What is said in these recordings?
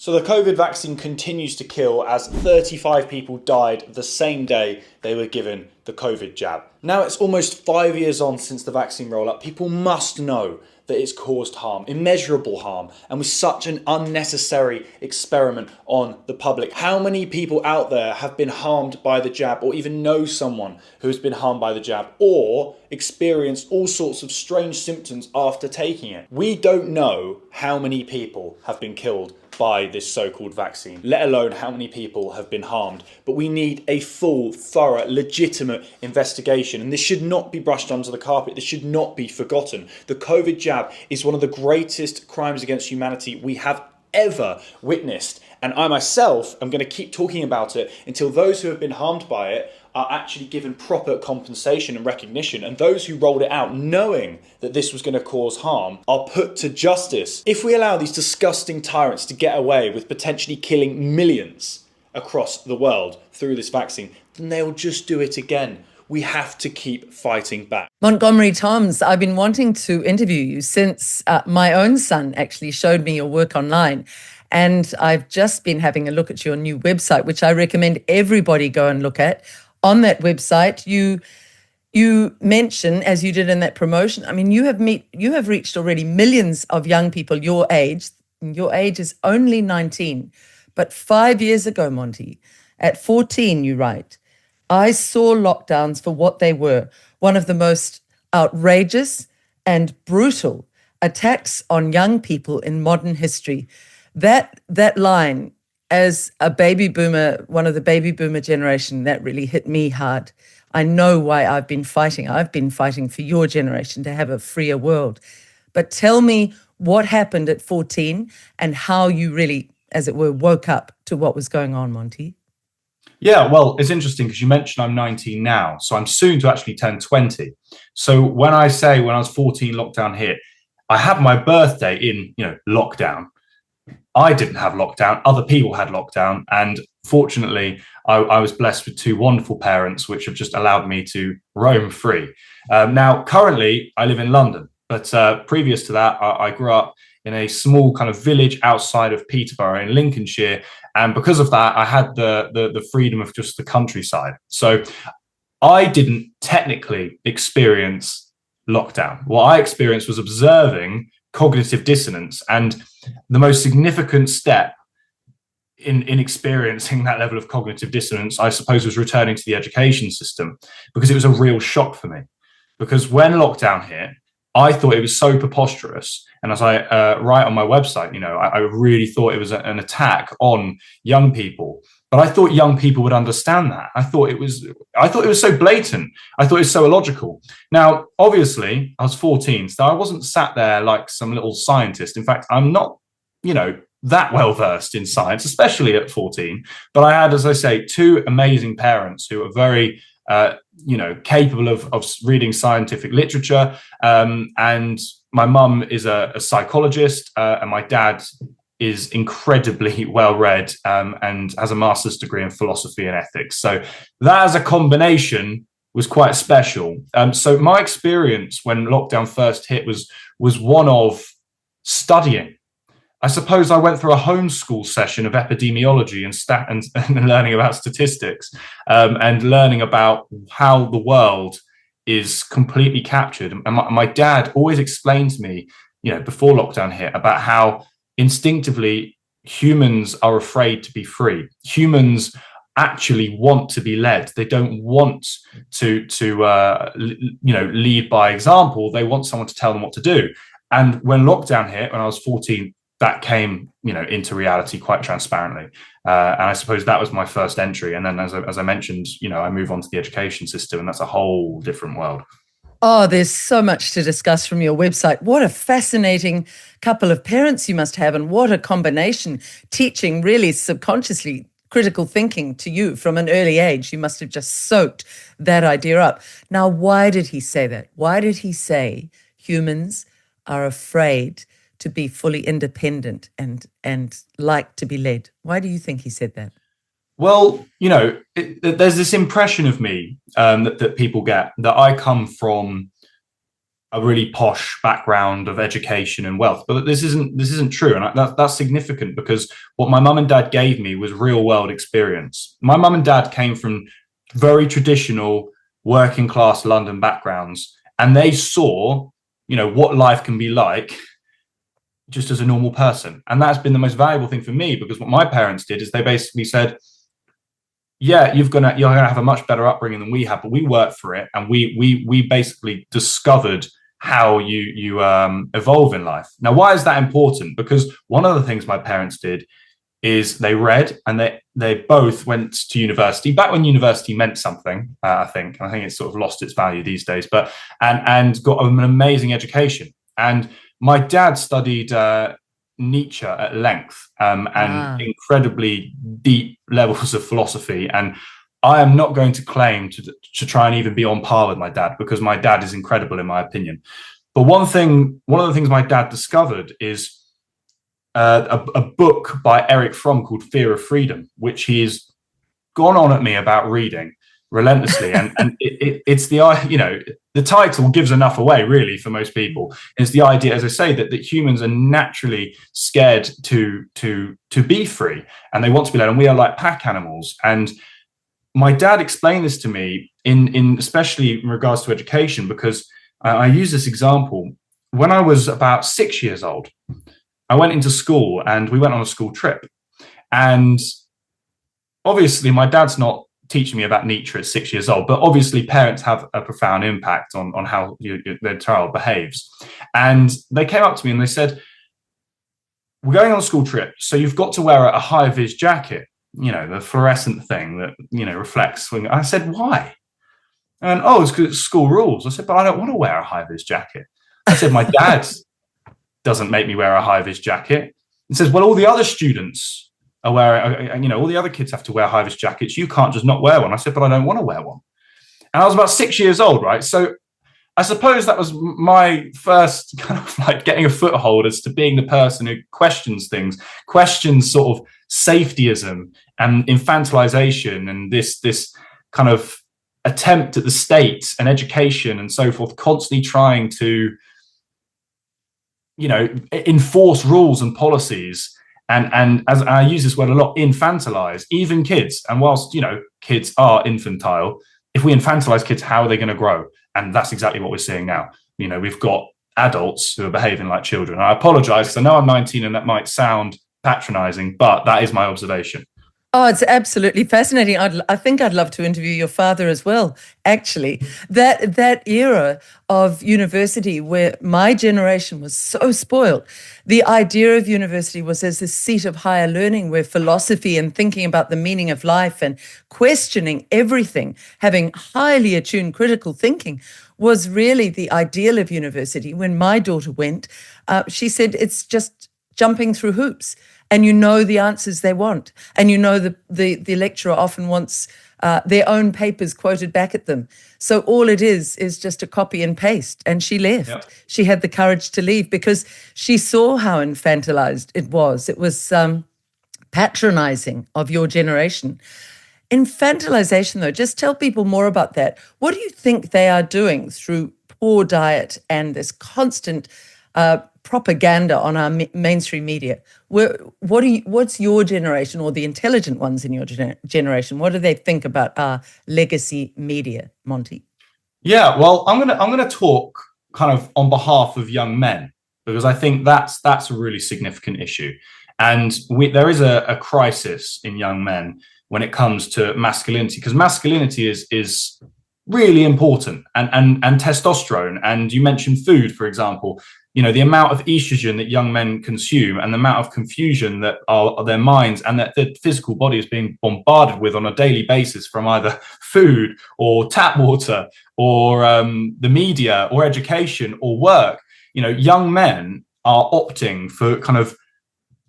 So the COVID vaccine continues to kill, as 35 people died the same day they were given the COVID jab. Now it's almost 5 years on since the vaccine rollout. People must know that it's caused harm, immeasurable harm, and was such an unnecessary experiment on the public. How many people out there have been harmed by the jab, or even know someone who has been harmed by the jab, or experienced all sorts of strange symptoms after taking it? We don't know how many people have been killed by this so-called vaccine, let alone how many people have been harmed. But we need a full, thorough, legitimate investigation. And this should not be brushed under the carpet. This should not be forgotten. The COVID jab is one of the greatest crimes against humanity we have ever witnessed. And I myself am going to keep talking about it until those who have been harmed by it are actually given proper compensation and recognition, and those who rolled it out knowing that this was going to cause harm are put to justice. If we allow these disgusting tyrants to get away with potentially killing millions across the world through this vaccine, then they'll just do it again. We have to keep fighting back. Montgomery Toms, I've been wanting to interview you since my own son actually showed me your work online. And I've just been having a look at your new website, which I recommend everybody go and look at. On that website, you mention, as you did in that promotion, I mean, you have reached already millions of young people your age. Your age is only 19. But 5 years ago, Monty, at 14, you write, I saw lockdowns for what they were, one of the most outrageous and brutal attacks on young people in modern history. That line, as a baby boomer, one of the baby boomer generation, that really hit me hard. I know why I've been fighting. I've been fighting for your generation to have a freer world. But tell me what happened at 14 and how you really, as it were, woke up to what was going on, Monty. Yeah, well, it's interesting because you mentioned I'm 19 now, so I'm soon to actually turn 20. So when I say when I was 14, lockdown hit, I had my birthday in, lockdown. I didn't have lockdown, other people had lockdown. And fortunately, I was blessed with two wonderful parents, which have just allowed me to roam free. Now, currently, I live in London, but previous to that, I grew up in a small kind of village outside of Peterborough in Lincolnshire. And because of that, I had the freedom of just the countryside. So I didn't technically experience lockdown. What I experienced was observing cognitive dissonance. And the most significant step in experiencing that level of cognitive dissonance, I suppose, was returning to the education system, because it was a real shock for me. Because when lockdown hit, I thought it was so preposterous. And as I write on my website, I really thought it was an attack on young people. But I thought young people would understand that. I thought it was so blatant. I thought it was so illogical. Now, obviously, I was 14, so I wasn't sat there like some little scientist. In fact, I'm not, that well versed in science, especially at 14. But I had, as I say, two amazing parents who are very capable of reading scientific literature. And my mum is a psychologist, and my dad is incredibly well read and has a master's degree in philosophy and ethics. So that as a combination was quite special. So my experience when lockdown first hit was one of studying. I suppose I went through a homeschool session of epidemiology and learning about statistics, and learning about how the world is completely captured. And my dad always explained to me, before lockdown hit, about how instinctively humans are afraid to be free. Humans actually want to be led. They don't want to lead by example. They want someone to tell them what to do. And when lockdown hit, when I was 14, that came, into reality quite transparently. And I suppose that was my first entry. And then, as I mentioned, I move on to the education system, and that's a whole different world. Oh, there's so much to discuss from your website. What a fascinating couple of parents you must have, and what a combination, teaching really subconsciously critical thinking to you from an early age. You must have just soaked that idea up. Now, why did he say that? Why did he say humans are afraid to be fully independent and like to be led? Why do you think he said that? Well, there's this impression of me that people get that I come from a really posh background of education and wealth, but this isn't true, and that's significant because what my mum and dad gave me was real world experience. My mum and dad came from very traditional working class London backgrounds, and they saw, what life can be like just as a normal person, and that's been the most valuable thing for me, because what my parents did is they basically said, yeah, you're gonna have a much better upbringing than we have, but we worked for it, and we basically discovered how you evolve in life. Now, why is that important? Because one of the things my parents did is they read, and they both went to university back when university meant something. I think it's sort of lost its value these days, but and got an amazing education. And my dad studied Nietzsche at length, and incredibly deep levels of philosophy. And I am not going to claim to try and even be on par with my dad, because my dad is incredible in my opinion. But one of the things my dad discovered is a book by Eric Fromm called Fear of Freedom, which he has gone on at me about reading relentlessly. And it's the title gives enough away really for most people. It's the idea, as I say, that humans are naturally scared to be free, and they want to be led, and we are like pack animals. And my dad explained this to me in especially in regards to education, because I use this example. When I was about 6 years old, I went into school and we went on a school trip. And obviously my dad's not teaching me about Nietzsche at 6 years old, but obviously parents have a profound impact on how their child behaves. And they came up to me and they said, we're going on a school trip, so you've got to wear a high-vis jacket, the fluorescent thing that, reflects. I said, why? And, it's because it's school rules. I said, but I don't want to wear a high-vis jacket. I said, my dad doesn't make me wear a high-vis jacket. He says, well, all the other students are wearing, all the other kids have to wear high-vis jackets. You can't just not wear one. I said, but I don't want to wear one. And I was about 6 years old, right? So I suppose that was my first kind of like getting a foothold as to being the person who questions things, questions sort of safetyism and infantilization, and this kind of attempt at the state and education and so forth, constantly trying to, enforce rules and policies. And as I use this word a lot, infantilize even kids. And whilst, kids are infantile, if we infantilize kids, how are they going to grow? And that's exactly what we're seeing now. We've got adults who are behaving like children. I apologize because I know I'm 19 and that might sound patronizing, but that is my observation. Oh, it's absolutely fascinating. I think I'd love to interview your father as well, actually. That era of university where my generation was so spoiled. The idea of university was as a seat of higher learning where philosophy and thinking about the meaning of life and questioning everything, having highly attuned critical thinking was really the ideal of university. When my daughter went, she said it's just jumping through hoops. And the answers they want. And the lecturer often wants their own papers quoted back at them. So all it is just a copy and paste. And she left. Yep. She had the courage to leave because she saw how infantilized it was. It was patronizing of your generation. Infantilization, though, just tell people more about that. What do you think they are doing through poor diet and this constant propaganda on our mainstream media? What's your generation, or the intelligent ones in your generation? What do they think about our legacy media, Monty? Yeah, well, I'm gonna talk kind of on behalf of young men, because I think that's a really significant issue, and there is a crisis in young men when it comes to masculinity, because masculinity is really important, and testosterone. And you mentioned food, for example. The amount of estrogen that young men consume and the amount of confusion that are their minds and that their physical body is being bombarded with on a daily basis from either food or tap water or the media or education or work. Young men are opting for kind of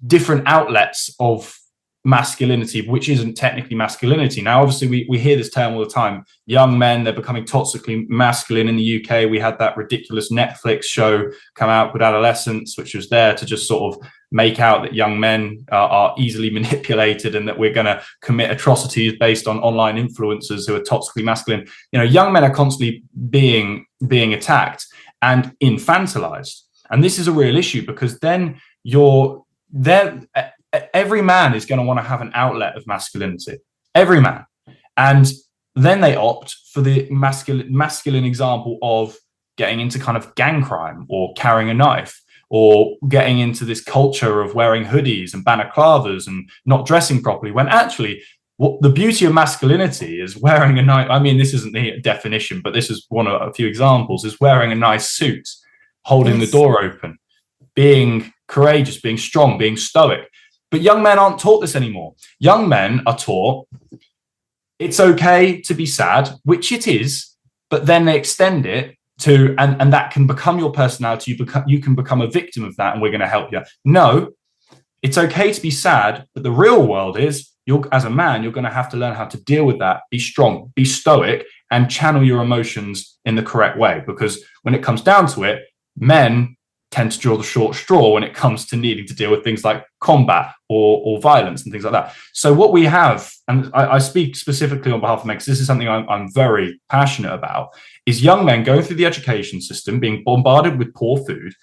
different outlets of masculinity, which isn't technically masculinity. Now, obviously, we hear this term all the time. Young men, they're becoming toxically masculine. In the UK, we had that ridiculous Netflix show come out with Adolescence, which was there to just sort of make out that young men are easily manipulated and that we're going to commit atrocities based on online influencers who are toxically masculine. Young men are constantly being attacked. and infantilized. And this is a real issue, because then you're there. Every man is going to want to have an outlet of masculinity. Every man. And then they opt for the masculine example of getting into kind of gang crime or carrying a knife, or getting into this culture of wearing hoodies and balaclavas and not dressing properly, when actually what the beauty of masculinity is wearing a nice, I mean, this isn't the definition, but this is one of a few examples, is wearing a nice suit, holding the door open, being courageous, being strong, being stoic. But young men aren't taught this anymore. Young men are taught it's okay to be sad, which it is, but then they extend it to, and that can become your personality. You can become a victim of that, and we're going to help you. No, it's okay to be sad, but the real world is, as a man, you're going to have to learn how to deal with that, be strong, be stoic, and channel your emotions in the correct way. Because when it comes down to it, men tend to draw the short straw when it comes to needing to deal with things like combat or violence and things like that. So what we have, and I speak specifically on behalf of men, because this is something I'm very passionate about, is young men going through the education system, being bombarded with poor food,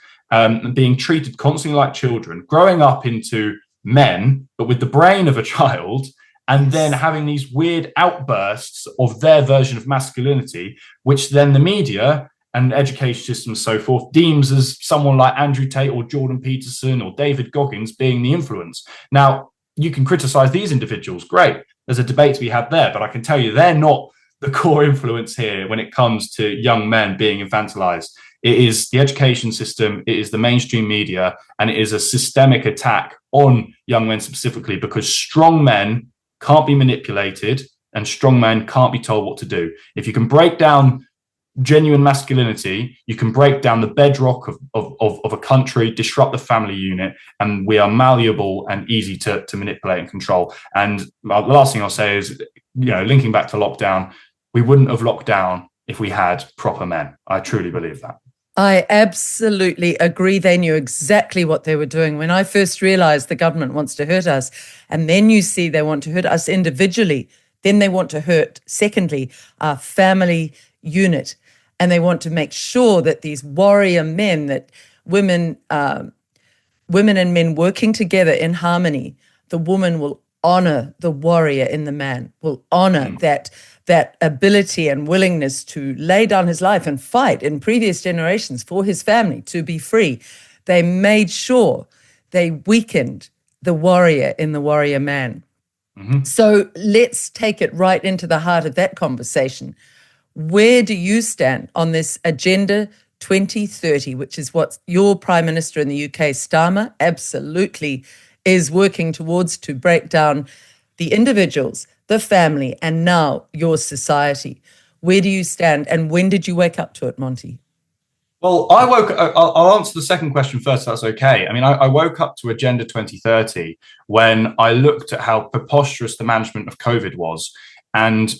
being treated constantly like children, growing up into men, but with the brain of a child, and then having these weird outbursts of their version of masculinity, which then the media and education system and so forth deems as someone like Andrew Tate or Jordan Peterson or David Goggins being the influence. Now, you can criticize these individuals, great. There's a debate to be had there, but I can tell you they're not the core influence here when it comes to young men being infantilized. It is the education system, it is the mainstream media, and it is a systemic attack on young men specifically, because strong men can't be manipulated and strong men can't be told what to do. If you can break down genuine masculinity, you can break down the bedrock of a country, disrupt the family unit, and we are malleable and easy to manipulate and control. And the last thing I'll say is, linking back to lockdown, we wouldn't have locked down if we had proper men. I truly believe that. I absolutely agree. They knew exactly what they were doing. When I first realized the government wants to hurt us, and then you see they want to hurt us individually, then they want to hurt, secondly, our family unit. And they want to make sure that these warrior men, that women and men working together in harmony, the woman will honor the warrior in the man, will honor that ability and willingness to lay down his life and fight in previous generations for his family to be free. They made sure they weakened the warrior in the warrior man. Mm-hmm. So let's take it right into the heart of that conversation. Where do you stand on this Agenda 2030, which is what your Prime Minister in the UK, Starmer, absolutely is working towards, to break down the individuals, the family, and now your society? Where do you stand, and when did you wake up to it, Monty? Well, I'll answer the second question first, if that's okay. I mean, I woke up to Agenda 2030 when I looked at how preposterous the management of COVID was, and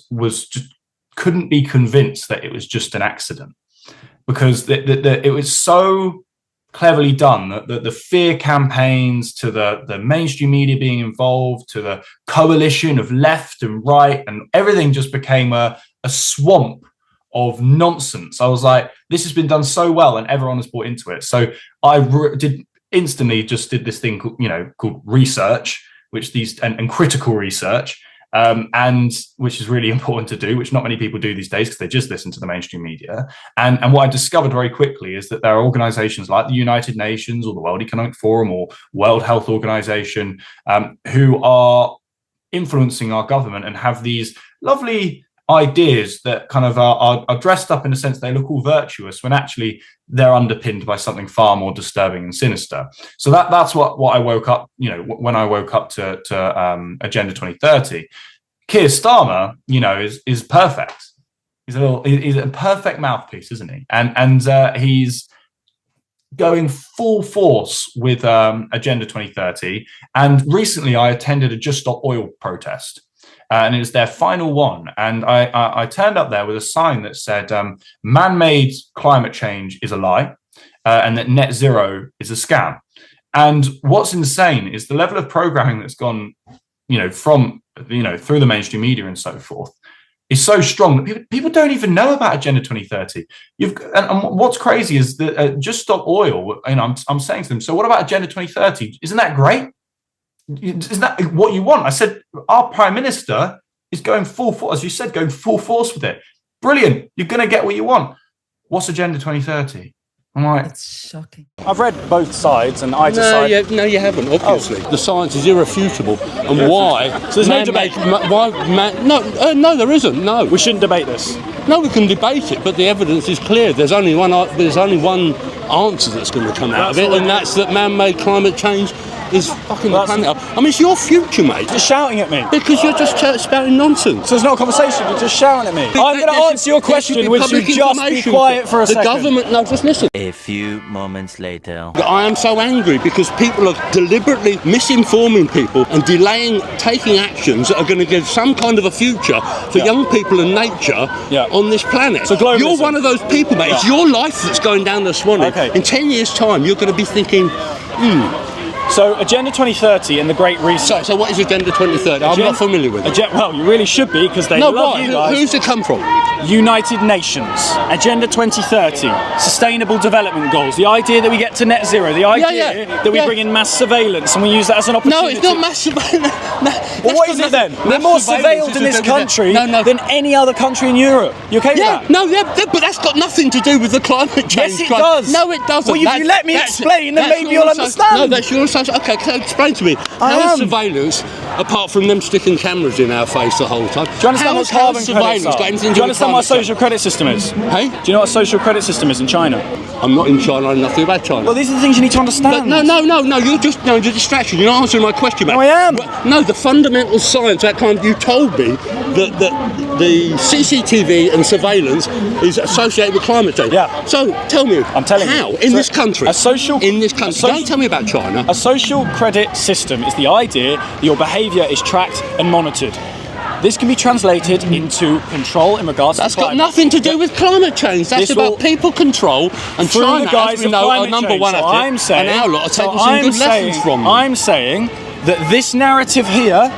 couldn't be convinced that it was just an accident, because it was so cleverly done that the fear campaigns, to the mainstream media being involved, to the coalition of left and right, and everything just became a swamp of nonsense. I was like, this has been done so well, and everyone has bought into it. So I did this thing called research, and critical research. And which is really important to do, which not many people do these days because they just listen to the mainstream media. And what I discovered very quickly is that there are organizations like the United Nations or the World Economic Forum or World Health Organization who are influencing our government and have these lovely ideas that kind of are dressed up in a sense they look all virtuous, when actually they're underpinned by something far more disturbing and sinister. So that's what I woke up, when I woke up to Agenda 2030. Keir Starmer, is perfect. He's a perfect mouthpiece, isn't he? And he's going full force with Agenda 2030. And recently I attended a Just Stop Oil protest. And it was their final one. And I turned up there with a sign that said, man-made climate change is a lie, and that net zero is a scam. And what's insane is the level of programming that's gone, from, through the mainstream media and so forth. is so strong that people don't even know about Agenda 2030. And what's crazy is that Just Stop Oil, I'm saying to them, so what about Agenda 2030? Isn't that great? Isn't that what you want? I said, our Prime Minister is going full force, as you said, going full force with it. Brilliant. You're going to get what you want. What's Agenda 2030? I'm like, It's shocking. I've read both sides, and I decided... No, you haven't, obviously. The science is irrefutable. And why... So there's no debate? No, there isn't, no. We shouldn't debate this? No, we can debate it, but the evidence is clear. There's only one answer that's going to come out of it, and that's that man-made climate change is fucking the planet up. I mean, it's your future, mate. You're shouting at me. Because you're just spouting nonsense. So it's not a conversation, you're just shouting at me. I'm going to answer your question, which you just be quiet for a second. The government, no, just listen. A few moments later. I am so angry because people are deliberately misinforming people and delaying taking actions that are going to give some kind of a future for young people and nature on this planet. So globalism. You're one of those people, mate. It's your life that's going down the swanny. Okay. In 10 years' time, you're going to be thinking, So Agenda 2030 and the Great Reset. So what is Agenda 2030? I'm not familiar with it. Well, you really should be, because they love you guys. Who's it come from? United Nations, Agenda 2030, Sustainable Development Goals, the idea that we get to net zero, the idea that we bring in mass surveillance and we use that as an opportunity. No, it's not mass surveillance. Well, what is it then? We're more surveilled in this country than any other country in Europe. You okay with that? But that's got nothing to do with the climate change. Yes, it does. No, it doesn't. Well, if you let me explain, then maybe you'll understand. No, that's your assumption. Okay, so explain to me. How is surveillance, apart from them sticking cameras in our face the whole time? Do you understand what carbon credits are? Do you understand what a social credit system is? Hey? Do you know what a social credit system is in China? I'm not in China, I know nothing about China. Well, these are the things you need to understand. No, you're just a distraction. You're not answering my question, mate. No, I am. No, the fundamental science, that kind you told me that the CCTV and surveillance is associated with climate change. Yeah. So tell me, I'm telling how you. in this country? In this country. Don't tell me about China. A social credit system is the idea that your behaviour is tracked and monitored. This can be translated into control in regards That's to climate. got nothing to do with climate change. That's about people control, and China, as we know, are number one at it. And our lot are taking some good lessons from them. I'm saying that this narrative here,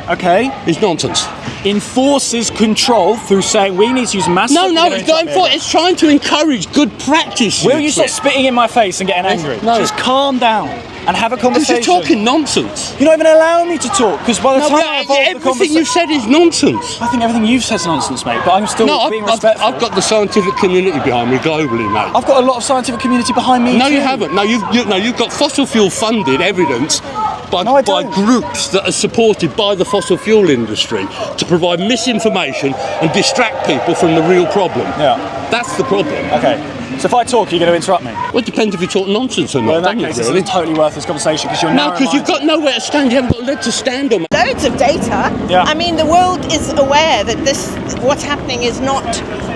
is nonsense. Enforces control through saying we need to use massive... No, it's not enforcing. It's trying to encourage good practice. Will you stop spitting in my face and getting angry? No. Just calm down and have a conversation. Because you're talking nonsense. You're not even allowing me to talk, because by the time I evolve the everything conversation... you said is nonsense. I think everything you've said is nonsense, mate, but I'm still being respectful. I've got the scientific community behind me globally, mate. I've got a lot of scientific community behind me. No, too. you haven't. No, you've got fossil fuel funded evidence by groups that are supported by the fossil fuel industry to provide misinformation and distract people from the real problem. Yeah. That's the problem. Okay. So if I talk, you're going to interrupt me? Well, it depends if you talk nonsense or not. Well, in that case, really. it's a totally worthless conversation, because you're No, because you've got nowhere to stand. You haven't got a leg to stand on. Loads of data. Yeah. I mean, the world is aware that what's happening is not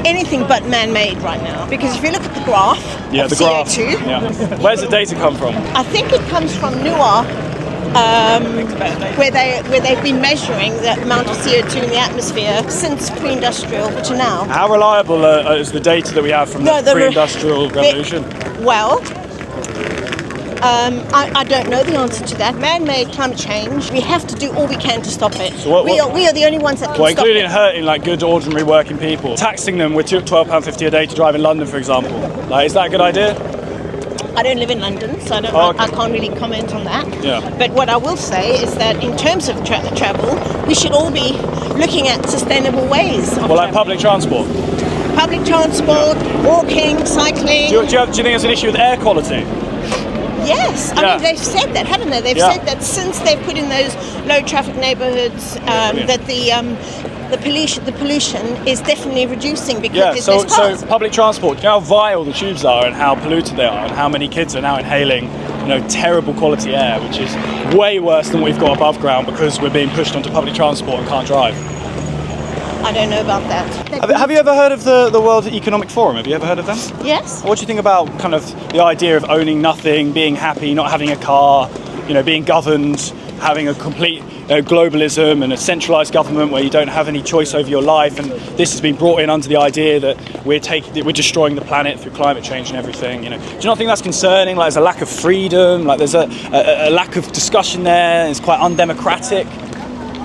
anything but man-made right now. Because if you look at the graph of CO2, where's the data come from? I think it comes from NUA, where they've been measuring the amount of CO2 in the atmosphere since pre-industrial to now. How reliable is the data that we have from the pre-industrial revolution? I don't know the answer to that. Man-made climate change, we have to do all we can to stop it. So we are the only ones that can stop it. Including hurting like good ordinary working people. Taxing them with £12.50 a day to drive in London, for example. Like, is that a good idea? I don't live in London, so I can't really comment on that. Yeah. But what I will say is that in terms of travel, we should all be looking at sustainable ways of like public transport? Public transport, walking, cycling. Do you think there's an issue with air quality? Yes, I mean, they've said that, haven't they? They've said that since they've put in those low traffic neighbourhoods, that the pollution is definitely reducing because there's cars. So public transport, do you know how vile the tubes are and how polluted they are and how many kids are now inhaling, terrible quality air, which is way worse than what we've got above ground because we're being pushed onto public transport and can't drive. I don't know about that. Have you ever heard of the World Economic Forum? Have you ever heard of them? Yes. What do you think about kind of the idea of owning nothing, being happy, not having a car, being governed, having a complete globalism and a centralised government where you don't have any choice over your life, and this has been brought in under the idea that we're destroying the planet through climate change and everything. Do you not think that's concerning? Like, there's a lack of freedom, like there's a lack of discussion there. It's quite undemocratic.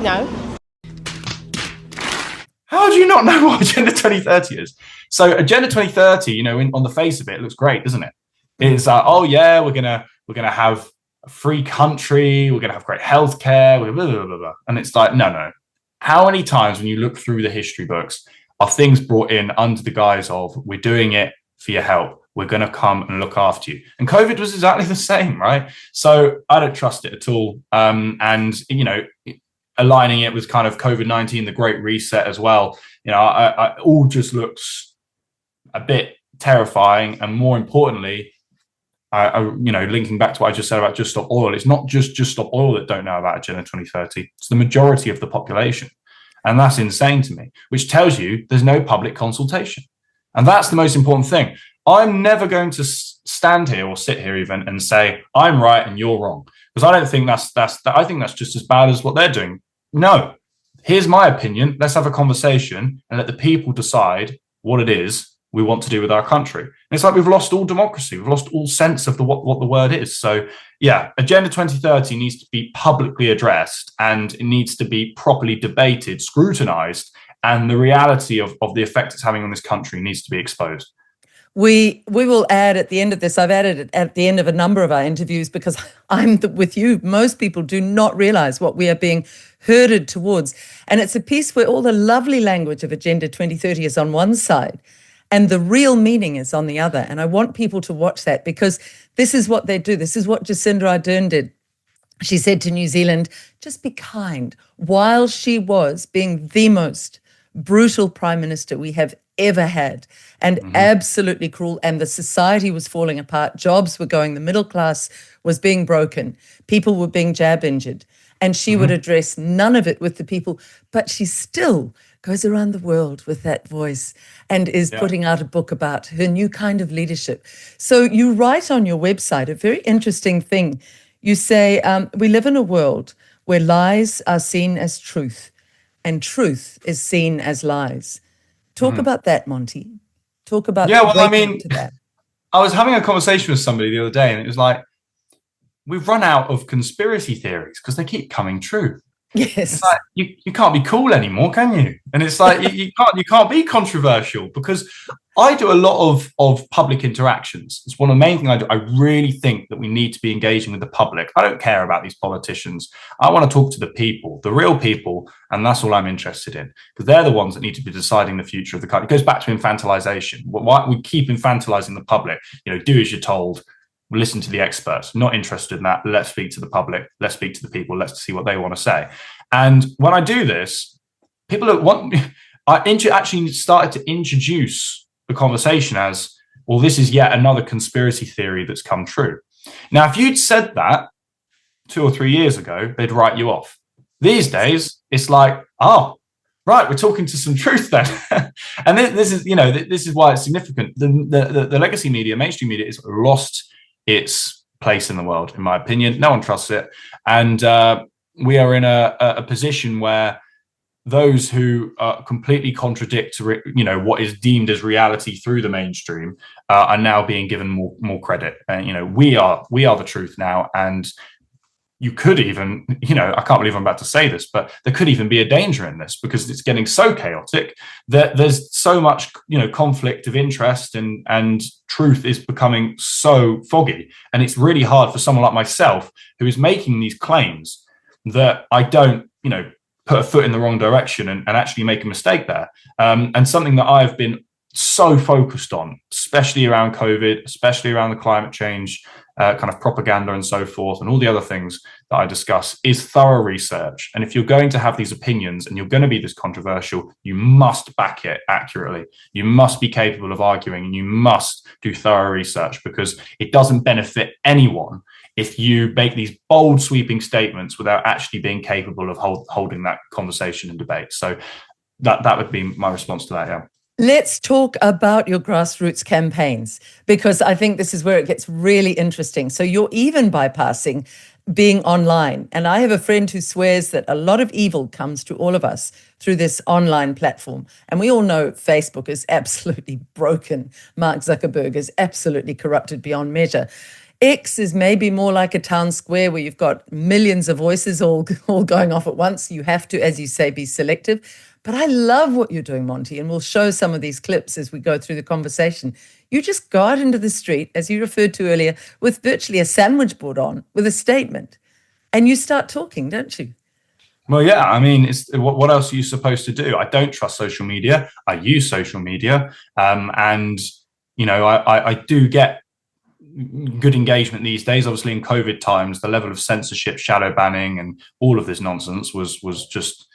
No. How do you not know what Agenda 2030 is? So Agenda 2030, on the face of it, looks great, doesn't it? It's oh yeah, we're gonna have a free country, we're gonna have great healthcare, blah, blah, blah, blah. And it's like, no. How many times when you look through the history books are things brought in under the guise of we're doing it for your help, we're going to come and look after you? And COVID was exactly the same, right? So I don't trust it at all. And aligning it with kind of COVID-19, the Great Reset as well, I all just looks a bit terrifying. And more importantly, linking back to what I just said about Just Stop Oil, it's not just Stop Oil that don't know about Agenda 2030. It's the majority of the population. And that's insane to me, which tells you there's no public consultation. And that's the most important thing. I'm never going to stand here or sit here even and say, I'm right and you're wrong. Because I don't think I think that's just as bad as what they're doing. No, here's my opinion. Let's have a conversation and let the people decide what it is we want to do with our country. And it's like we've lost all democracy. We've lost all sense of what the word is. So yeah, Agenda 2030 needs to be publicly addressed, and it needs to be properly debated, scrutinized, and the reality of the effect it's having on this country needs to be exposed. We will add at the end of this, I've added it at the end of a number of our interviews because I'm with you. Most people do not realize what we are being herded towards. And it's a piece where all the lovely language of Agenda 2030 is on one side and the real meaning is on the other. And I want people to watch that because this is what they do. This is what Jacinda Ardern did. She said to New Zealand, just be kind, while she was being the most brutal prime minister we have ever had, and absolutely cruel, and the society was falling apart, jobs were going, the middle class was being broken, people were being jab injured, and she would address none of it with the people, but she still goes around the world with that voice and is putting out a book about her new kind of leadership. So you write on your website a very interesting thing. You say, we live in a world where lies are seen as truth and truth is seen as lies. Talk about that, Monty. Talk about to that. I was having a conversation with somebody the other day, and it was like, we've run out of conspiracy theories because they keep coming true. Yes. It's like, you can't be cool anymore, can you? And it's like you can't be controversial, because I do a lot of public interactions. It's one of the main things I do. I really think that we need to be engaging with the public. I don't care about these politicians. I want to talk to the people, the real people, and that's all I'm interested in, because they're the ones that need to be deciding the future of the country. It goes back to infantilization. Why we keep infantilizing the public? Do as you're told. Listen to the experts. Not interested in that. Let's speak to the public. Let's speak to the people. Let's see what they want to say. And when I do this, people actually started to introduce the conversation as, well, this is yet another conspiracy theory that's come true. Now, if you'd said that 2 or 3 years ago, they'd write you off. These days, it's like, oh, right, we're talking to some truth then. And this is why it's significant. The legacy media, mainstream media, is lost its place in the world, in my opinion. No one trusts it. And we are in a position where those who completely contradict, what is deemed as reality through the mainstream are now being given more credit. And, we are the truth now. And you could even, I can't believe I'm about to say this, but there could even be a danger in this, because it's getting so chaotic that there's so much, conflict of interest, and truth is becoming so foggy. And it's really hard for someone like myself, who is making these claims, that I don't, put a foot in the wrong direction and actually make a mistake there. And something that I've been so focused on, especially around COVID, especially around the climate change, kind of propaganda and so forth, and all the other things that I discuss, is thorough research. And if you're going to have these opinions and you're going to be this controversial, you must back it accurately. You must be capable of arguing, and you must do thorough research, because it doesn't benefit anyone if you make these bold, sweeping statements without actually being capable of holding that conversation and debate. So that would be my response to that, yeah. Let's talk about your grassroots campaigns, because I think this is where it gets really interesting. So you're even bypassing being online. And I have a friend who swears that a lot of evil comes to all of us through this online platform. And we all know Facebook is absolutely broken. Mark Zuckerberg is absolutely corrupted beyond measure. X is maybe more like a town square where you've got millions of voices all going off at once. You have to, as you say, be selective. But I love what you're doing, Monty, and we'll show some of these clips as we go through the conversation. You just go out into the street, as you referred to earlier, with virtually a sandwich board on, with a statement, and you start talking, don't you? Well, yeah, I mean, what else are you supposed to do? I don't trust social media. I use social media. And, you know, I do get good engagement these days. Obviously, in COVID times, the level of censorship, shadow banning, and all of this nonsense was just,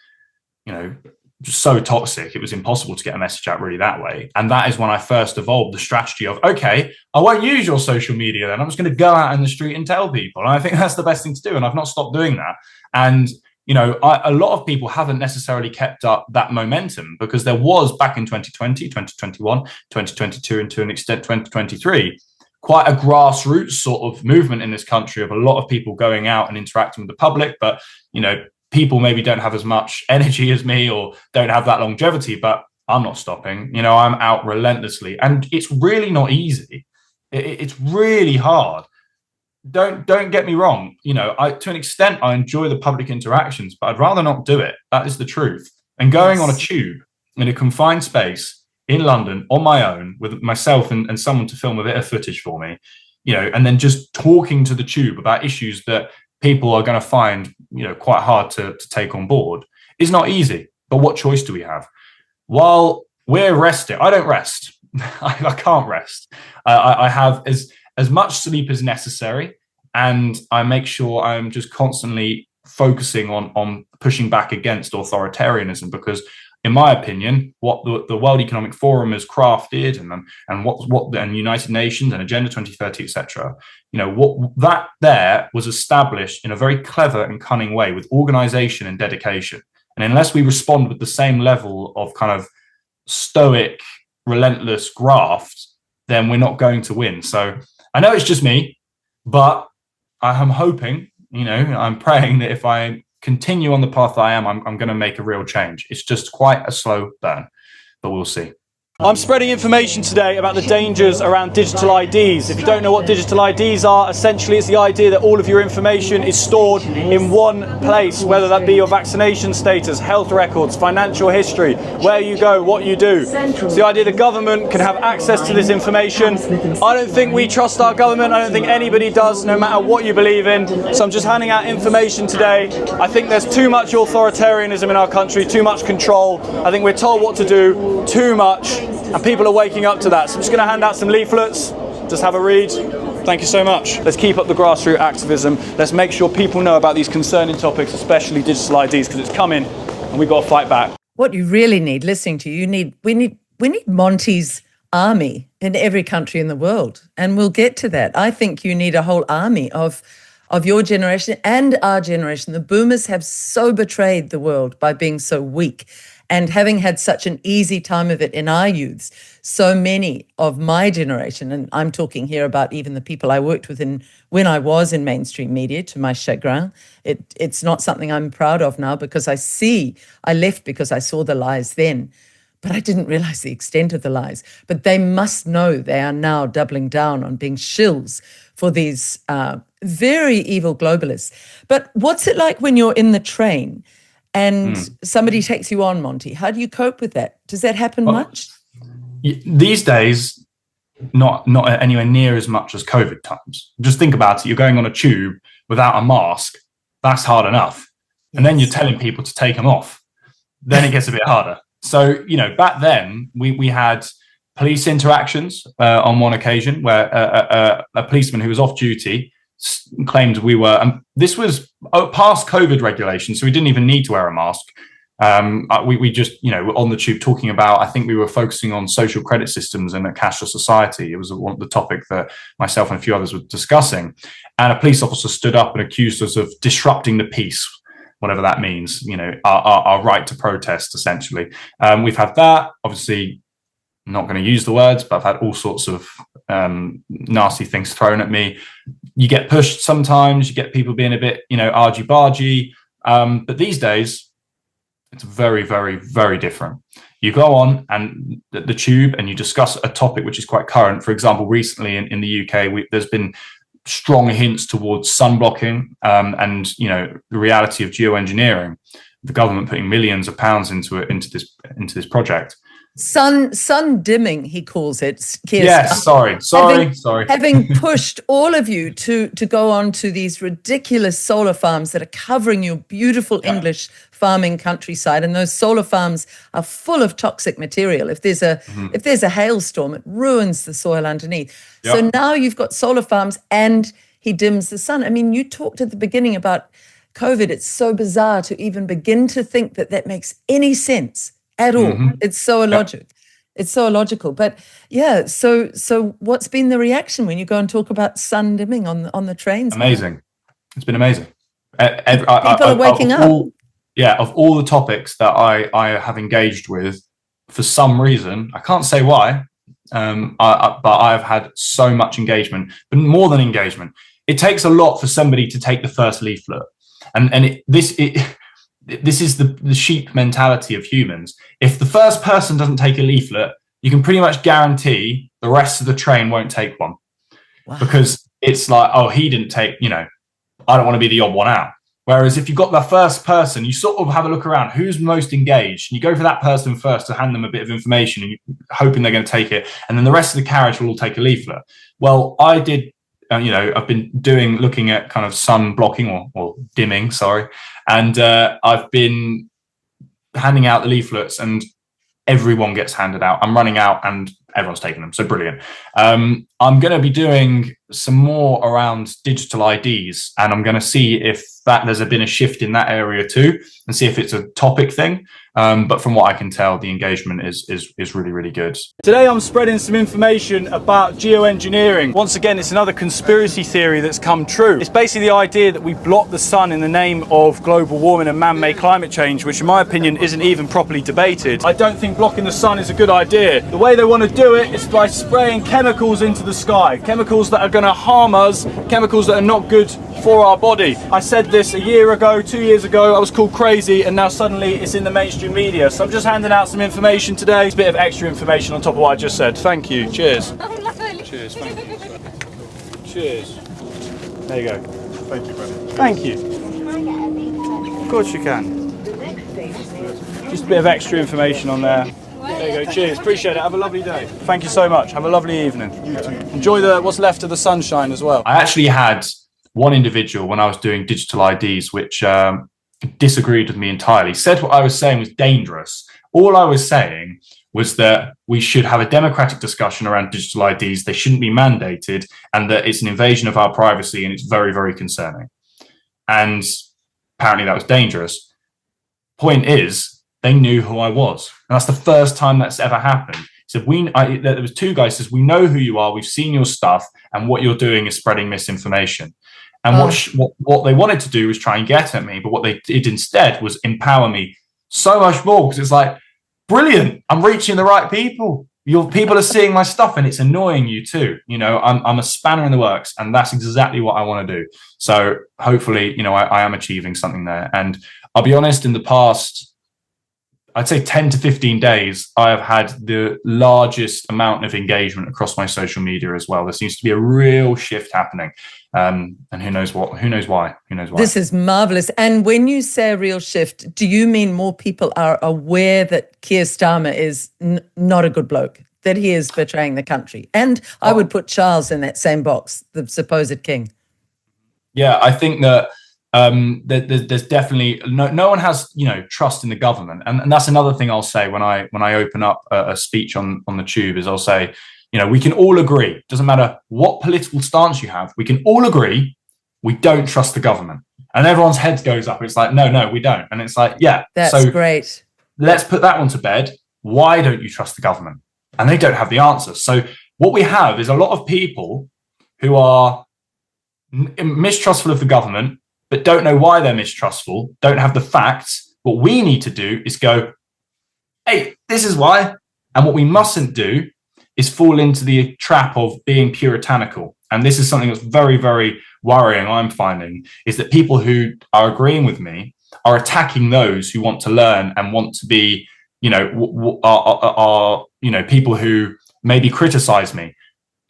you know, just so toxic. It was impossible to get a message out really that way. And that is when I first evolved the strategy of, okay, I won't use your social media then. I'm just going to go out in the street and tell people. And I think that's the best thing to do. And I've not stopped doing that. And, you know, a lot of people haven't necessarily kept up that momentum, because there was, back in 2020, 2021, 2022, and to an extent 2023, quite a grassroots sort of movement in this country of a lot of people going out and interacting with the public. But, you know, people maybe don't have as much energy as me or don't have that longevity, but I'm not stopping. You know, I'm out relentlessly, and it's really not easy. It's really hard. Don't get me wrong. You know, to an extent, I enjoy the public interactions, but I'd rather not do it. That is the truth. And going on a tube in a confined space in London on my own with myself and someone to film a bit of footage for me, you know, and then just talking to the tube about issues that people are going to find, you know, quite hard to take on board is not easy. But what choice do we have? While we're resting, I don't rest. I can't rest. I have as much sleep as necessary, and I make sure I'm just constantly focusing on pushing back against authoritarianism, because in my opinion, what the World Economic Forum has crafted and what and United Nations and Agenda 2030, etc., you know, what that there was established in a very clever and cunning way with organization and dedication. And unless we respond with the same level of kind of stoic, relentless graft, then we're not going to win. So I know it's just me, but I'm hoping, you know, I'm praying that if I continue on the path I am, I'm going to make a real change. It's just quite a slow burn, but we'll see. I'm spreading information today about the dangers around digital IDs. If you don't know what digital IDs are, essentially it's the idea that all of your information is stored in one place, whether that be your vaccination status, health records, financial history, where you go, what you do. It's the idea the government can have access to this information. I don't think we trust our government. I don't think anybody does, no matter what you believe in. So I'm just handing out information today. I think there's too much authoritarianism in our country, too much control. I think we're told what to do too much, and people are waking up to that. So I'm just going to hand out some leaflets. Just have a read. Thank you so much. Let's keep up the grassroots activism. Let's make sure people know about these concerning topics, especially digital IDs, because it's coming and we've got to fight back. What you really need, listening to you, we need Monty's army in every country in the world, and we'll get to that. I think you need a whole army of your generation and our generation. The boomers have so betrayed the world by being so weak. And having had such an easy time of it in our youths, so many of my generation, and I'm talking here about even the people I worked with when I was in mainstream media, to my chagrin, it's not something I'm proud of now, because I left because I saw the lies then, but I didn't realize the extent of the lies. But they must know they are now doubling down on being shills for these very evil globalists. But what's it like when you're in the train and somebody takes you on, Monty? How do you cope with that? Does that happen much? These days, not anywhere near as much as COVID times. Just think about it. You're going on a tube without a mask. That's hard enough. And then you're telling people to take them off. Then it gets a bit harder. So, you know, back then we had police interactions on one occasion where a policeman who was off duty claimed we were, this was past COVID regulations, so we didn't even need to wear a mask. We just, you know, were on the tube talking about, I think we were focusing on social credit systems and a cashless society. It was the topic that myself and a few others were discussing. And a police officer stood up and accused us of disrupting the peace, whatever that means, you know, our right to protest, essentially. We've had that, obviously. I'm not going to use the words, but I've had all sorts of nasty things thrown at me. You get pushed sometimes, you get people being a bit, you know, argy-bargy. But these days, it's very, very, very different. You go on and the tube and you discuss a topic which is quite current. For example, recently in the UK, there's been strong hints towards sun blocking, and the reality of geoengineering, the government putting millions of pounds into this project. Sun dimming, he calls it. Keir Yes, Starmer. sorry. Having pushed all of you to go on to these ridiculous solar farms that are covering your beautiful English farming countryside, and those solar farms are full of toxic material. If there's a hailstorm, it ruins the soil underneath. Yeah. So now you've got solar farms, and he dims the sun. I mean, you talked at the beginning about COVID. It's so bizarre to even begin to think that makes any sense at all. It's so illogical. It's so illogical. But yeah, so what's been the reaction when you go and talk about sun dimming on the trains? Amazing. It's been amazing. People are waking up. Of all the topics that I have engaged with, for some reason, I can't say why, but I've had so much engagement, but more than engagement. It takes a lot for somebody to take the first leaflet. And this is the sheep mentality of humans. If the first person doesn't take a leaflet, you can pretty much guarantee the rest of the train won't take one. Wow. Because it's like, oh, he didn't take, I don't want to be the odd one out. Whereas if you've got the first person, you sort of have a look around, who's most engaged? And you go for that person first to hand them a bit of information, and you're hoping they're going to take it. And then the rest of the carriage will all take a leaflet. Well, I did, I've been looking at kind of sun blocking or dimming, and I've been handing out the leaflets, and everyone gets handed out. I'm running out and everyone's taking them. So brilliant. I'm going to be doing some more around digital IDs, and I'm going to see if there's been a shift in that area too, and see if it's a topic thing. But from what I can tell, the engagement is really, really good. Today I'm spreading some information about geoengineering. Once again, it's another conspiracy theory that's come true. It's basically the idea that we block the sun in the name of global warming and man-made climate change, which in my opinion isn't even properly debated. I don't think blocking the sun is a good idea. The way they want to do it is by spraying chemicals into the sky, chemicals that are going to harm us, chemicals that are not good for our body. I said this a year ago, 2 years ago, I was called crazy, and now suddenly it's in the mainstream media. So I'm just handing out some information today. It's a bit of extra information on top of what I just said. Thank you. Cheers. Cheers. Thank you. Cheers. There you go. Thank you, brother. Thank you. Of course you can. Just a bit of extra information on there. There you go. Cheers. Appreciate it. Have a lovely day. Thank you so much. Have a lovely evening. You too. Enjoy what's left of the sunshine as well. I actually had one individual when I was doing digital IDs, which disagreed with me entirely, said what I was saying was dangerous. All I was saying was that we should have a democratic discussion around digital IDs. They shouldn't be mandated, and that it's an invasion of our privacy, and it's very, very concerning. And apparently that was dangerous. Point is, they knew who I was. And that's the first time that's ever happened. He said, there was two guys, says, we know who you are, we've seen your stuff, and what you're doing is spreading misinformation. And what they wanted to do was try and get at me, but what they did instead was empower me so much more, because it's like, brilliant, I'm reaching the right people. People are seeing my stuff, and it's annoying you too. I'm a spanner in the works, and that's exactly what I want to do. So hopefully, I am achieving something there. And I'll be honest, in the past, I'd say 10 to 15 days, I have had the largest amount of engagement across my social media as well. There seems to be a real shift happening. And who knows why? This is marvelous. And when you say a real shift, do you mean more people are aware that Keir Starmer is not a good bloke, that he is betraying the country? And I would put Charles in that same box, the supposed king. Yeah, I think that there's definitely no one has trust in the government, and that's another thing I'll say when I open up a speech on the tube, is I'll say, we can all agree, doesn't matter what political stance you have, we can all agree we don't trust the government. And everyone's head goes up. It's like, no, we don't. And it's like, yeah, that's great. Let's put that one to bed. Why don't you trust the government? And they don't have the answers. So what we have is a lot of people who are mistrustful of the government, but don't know why they're mistrustful, don't have the facts. What we need to do is go, hey, this is why. And what we mustn't do is fall into the trap of being puritanical. And this is something that's very, very worrying, I'm finding, is that people who are agreeing with me are attacking those who want to learn and want to be, people who maybe criticize me.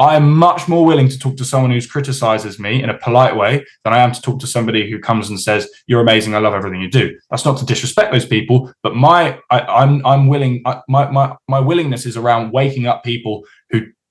I am much more willing to talk to someone who criticizes me in a polite way than I am to talk to somebody who comes and says, "You're amazing. I love everything you do." That's not to disrespect those people, but I'm willing. My willingness is around waking up people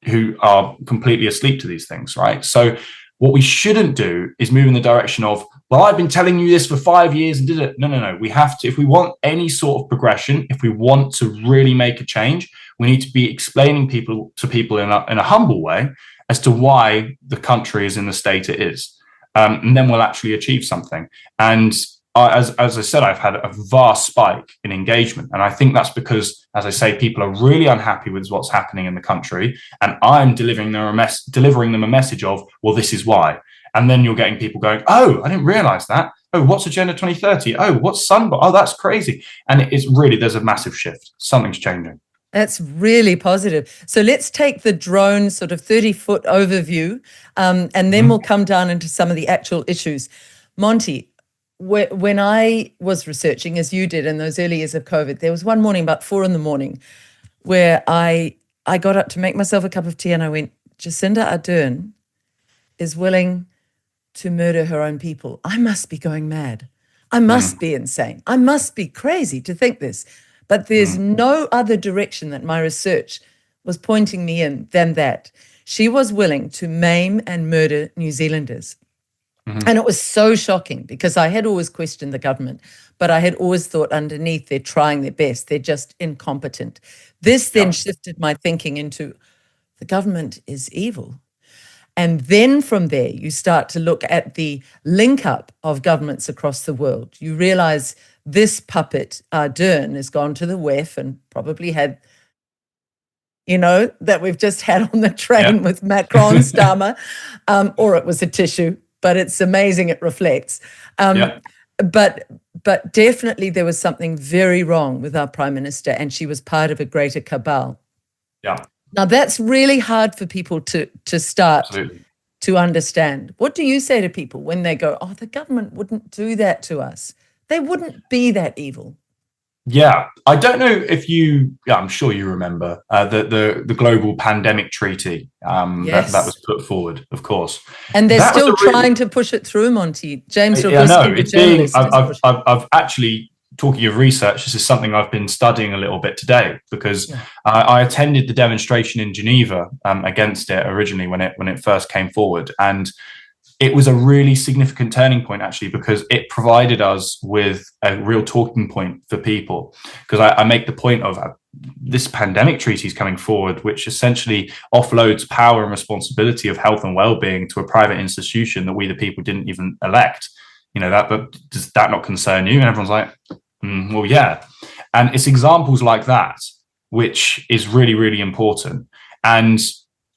who are completely asleep to these things, right? So what we shouldn't do is move in the direction of, well, I've been telling you this for 5 years and did it. No. We have to, if we want any sort of progression, if we want to really make a change, we need to be explaining to people in a humble way as to why the country is in the state it is. And then we'll actually achieve something. And as I said, I've had a vast spike in engagement. And I think that's because, as I say, people are really unhappy with what's happening in the country. And I'm delivering them a message of, well, this is why. And then you're getting people going, oh, I didn't realize that. Oh, what's Agenda 2030? Oh, what's Sunbot? Oh, that's crazy. And it's really, there's a massive shift. Something's changing. That's really positive. So let's take the drone sort of 30-foot overview, and then we'll come down into some of the actual issues. Monty, when I was researching, as you did in those early years of COVID, there was one morning about 4 a.m. where I got up to make myself a cup of tea and I went, Jacinda Ardern is willing to murder her own people. I must be going mad. I must be insane. I must be crazy to think this. But there's no other direction that my research was pointing me in than that. She was willing to maim and murder New Zealanders. And it was so shocking because I had always questioned the government, but I had always thought underneath they're trying their best. They're just incompetent. This then shifted my thinking into the government is evil. And then from there, you start to look at the link up of governments across the world. You realize this puppet, Ardern, has gone to the WEF and probably had, that we've just had on the train with Macron's Starmer, or it was a tissue, but it's amazing it reflects. But definitely there was something very wrong with our Prime Minister, and she was part of a greater cabal. Yeah. Now, that's really hard for people to start to understand. What do you say to people when they go, oh, the government wouldn't do that to us? They wouldn't be that evil. Yeah. I don't know if I'm sure you remember the global pandemic treaty that was put forward, of course. And they're still trying to push it through, Monty. James Roguski, the journalist. I've actually, talking of research, this is something I've been studying a little bit today because I attended the demonstration in Geneva against it originally when it first came forward, and it was a really significant turning point actually because it provided us with a real talking point for people. Because I make the point of this pandemic treaty is coming forward, which essentially offloads power and responsibility of health and well-being to a private institution that we the people didn't even elect. But does that not concern you? And everyone's like, well, yeah. And it's examples like that, which is really, really important. And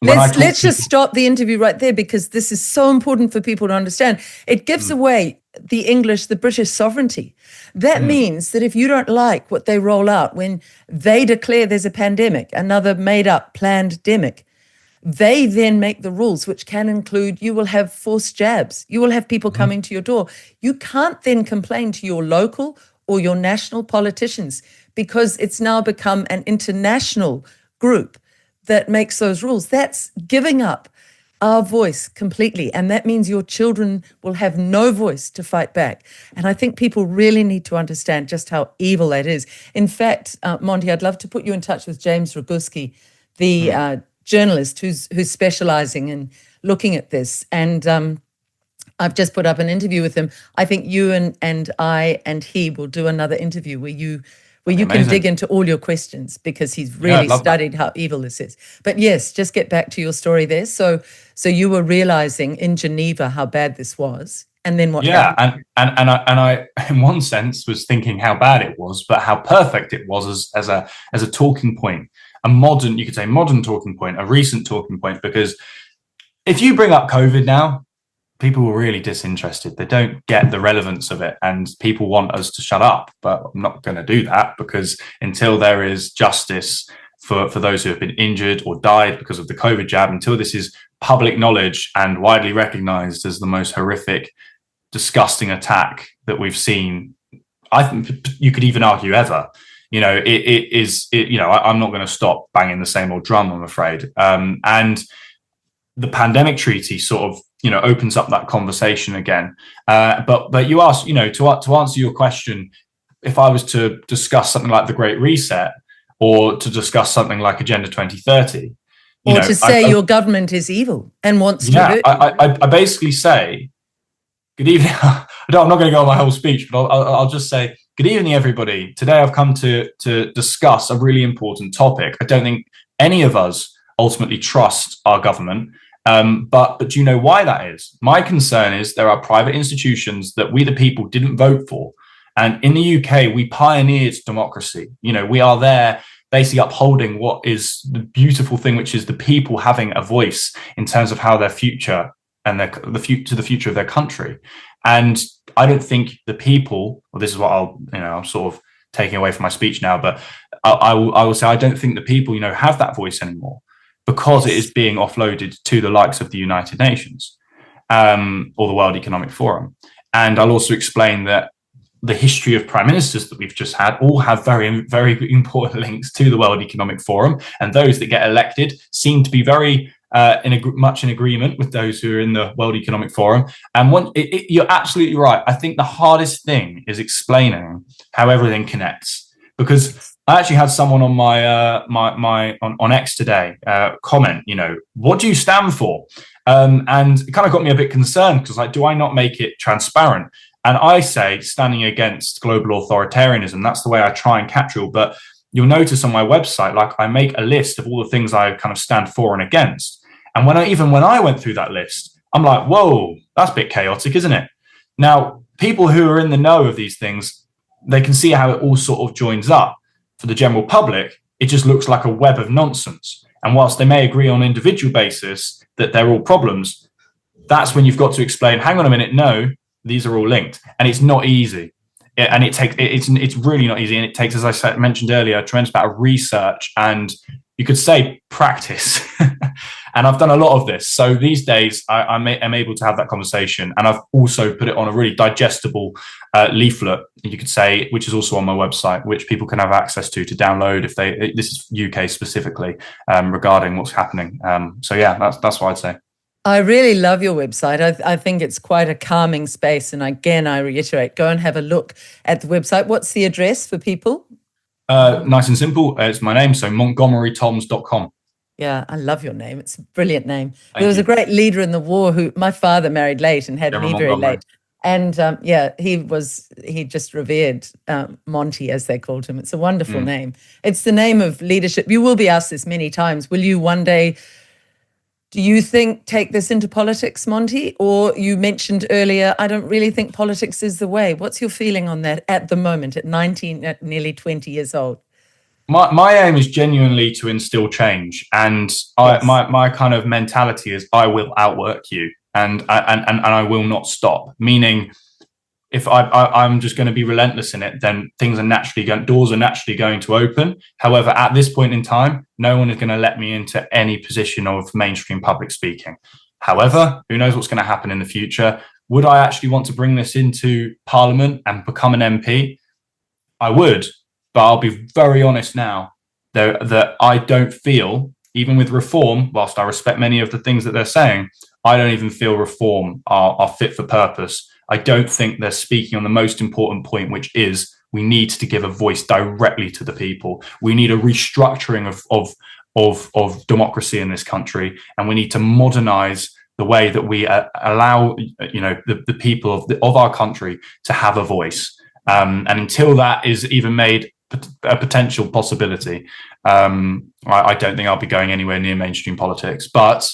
let's just stop the interview right there because this is so important for people to understand. It gives away the British sovereignty. That means that if you don't like what they roll out when they declare there's a pandemic, another made up planned demic, they then make the rules, which can include you will have forced jabs. You will have people coming to your door. You can't then complain to your local or your national politicians because it's now become an international group that makes those rules. That's giving up our voice completely. And that means your children will have no voice to fight back. And I think people really need to understand just how evil that is. In fact, Monty, I'd love to put you in touch with James Roguski, the journalist who's specializing in looking at this. And I've just put up an interview with him. I think you and I and he will do another interview where you can dig into all your questions because he's really studied how evil this is. But yes, just get back to your story there. So you were realizing in Geneva how bad this was, and then what happened? And I in one sense was thinking how bad it was, but how perfect it was as a talking point, you could say modern talking point, a recent talking point, because if you bring up COVID now, people are really disinterested. They don't get the relevance of it, and people want us to shut up. But I'm not going to do that because until there is justice for those who have been injured or died because of the COVID jab, until this is public knowledge and widely recognized as the most horrific, disgusting attack that we've seen, I think you could even argue ever. I'm not going to stop banging the same old drum, I'm afraid. And the pandemic treaty sort of, opens up that conversation again. But you asked, to answer your question, if I was to discuss something like the Great Reset or to discuss something like Agenda 2030, or to say your government is evil and wants to hurt you. I basically say, good evening. I'm not going to go on my whole speech, but I'll just say, good evening, everybody. Today I've come to discuss a really important topic. I don't think any of us ultimately trust our government. But do you know why that is? My concern is there are private institutions that we, the people, didn't vote for. And in the UK, we pioneered democracy. We are there basically upholding what is the beautiful thing, which is the people having a voice in terms of how their future and the future of their country. And I don't think the people, well, this is what I'm sort of taking away from my speech now, but I will say I don't think the people, have that voice anymore, because it is being offloaded to the likes of the United Nations or the World Economic Forum. And I'll also explain that the history of prime ministers that we've just had all have very, very important links to the World Economic Forum. And those that get elected seem to be very much in agreement with those who are in the World Economic Forum. And you're absolutely right. I think the hardest thing is explaining how everything connects, because I actually had someone on my on X today comment, what do you stand for? And it kind of got me a bit concerned, because do I not make it transparent? And I say standing against global authoritarianism. That's the way I try and catch it all. But you'll notice on my website, I make a list of all the things I kind of stand for and against. And when I went through that list, I'm like, whoa, that's a bit chaotic, isn't it? Now, people who are in the know of these things, they can see how it all sort of joins up. For the general public, it just looks like a web of nonsense. And whilst they may agree on an individual basis that they're all problems, that's when you've got to explain, hang on a minute, no, these are all linked. And it's not easy. And it's really not easy. And it takes, as I mentioned earlier, a tremendous amount of research and, you could say, practice. And I've done a lot of this. So these days I'm able to have that conversation. And I've also put it on a really digestible leaflet, you could say, which is also on my website, which people can have access to download this is UK specifically, regarding what's happening. So yeah, that's what I'd say. I really love your website. I think it's quite a calming space. And again, I reiterate, go and have a look at the website. What's the address for people? Nice and simple. It's my name, so montgomerytoms.com. Yeah, I love your name. It's a brilliant name. There was a great leader in the war who my father married late and had me very late. And he just revered Monty, as they called him. It's a wonderful name. It's the name of leadership. You will be asked this many times. Will you one day, do you think, take this into politics, Monty? Or you mentioned earlier, I don't really think politics is the way. What's your feeling on that at the moment, at 19, at nearly 20 years old? My aim is genuinely to instill change. And my kind of mentality is I will outwork you and I will not stop. Meaning, if I'm just going to be relentless in it, then doors are naturally going to open. However, at this point in time, no one is going to let me into any position of mainstream public speaking. However, who knows what's going to happen in the future? Would I actually want to bring this into Parliament and become an MP? I would, but I'll be very honest now that I don't feel, even with reform, whilst I respect many of the things that they're saying, I don't even feel reform are fit for purpose. I don't think they're speaking on the most important point, which is we need to give a voice directly to the people. We need a restructuring of democracy in this country, and we need to modernize the way that we allow the people of our country to have a voice. And until that is even made a potential possibility, I don't think I'll be going anywhere near mainstream politics. But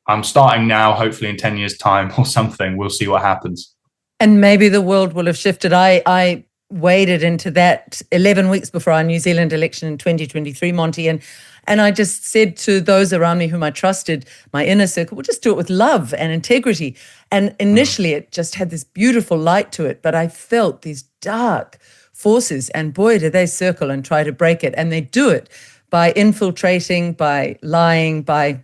I'm starting now, hopefully in 10 years' time or something. We'll see what happens. And maybe the world will have shifted. I waded into that 11 weeks before our New Zealand election in 2023, Monty, and I just said to those around me whom I trusted, my inner circle, we'll just do it with love and integrity. And initially it just had this beautiful light to it, but I felt these dark forces, and boy, do they circle and try to break it. And they do it by infiltrating, by lying, by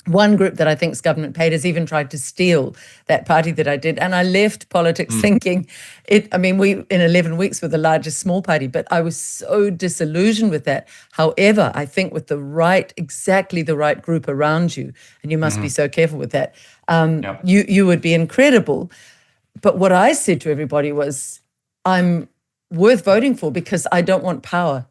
one group that I think's government paid has even tried to steal that party that I did. And I left politics thinking we in 11 weeks were the largest small party, but I was so disillusioned with that. However, I think with exactly the right group around you, and you must be so careful with that, you would be incredible. But what I said to everybody was, I'm worth voting for because I don't want power.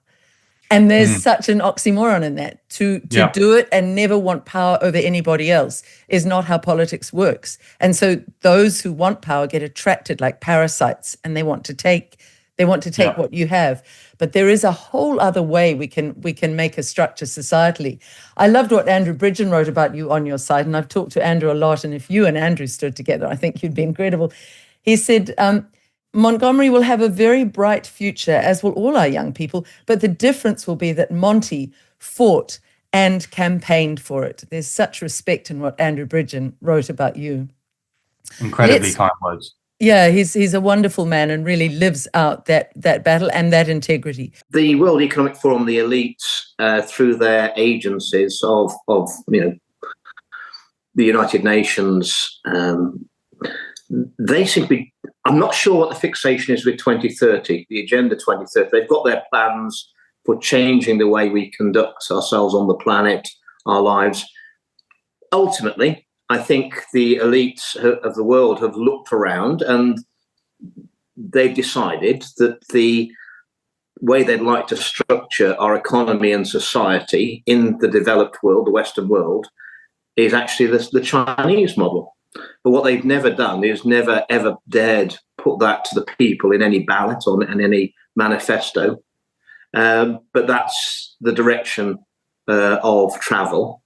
And there's such an oxymoron in that. To do it and never want power over anybody else is not how politics works. And so those who want power get attracted like parasites, and they want to take what you have. But there is a whole other way we can make a structure societally. I loved what Andrew Briton wrote about you on your site, and I've talked to Andrew a lot, and if you and Andrew stood together, I think you'd be incredible. He said, Montgomery will have a very bright future, as will all our young people, but the difference will be that Monty fought and campaigned for it. There's such respect in what Andrew Briton wrote about you. Incredibly kind words. Yeah, he's a wonderful man and really lives out that battle and that integrity. The World Economic Forum, the elites, through their agencies of the United Nations, they seem to be. I'm not sure what the fixation is with 2030, the Agenda 2030. They've got their plans for changing the way we conduct ourselves on the planet, our lives. Ultimately, I think the elites of the world have looked around and they've decided that the way they'd like to structure our economy and society in the developed world, the Western world, is actually the Chinese model. But what they've never done is never, ever dared put that to the people in any ballot or in any manifesto. But that's the direction of travel.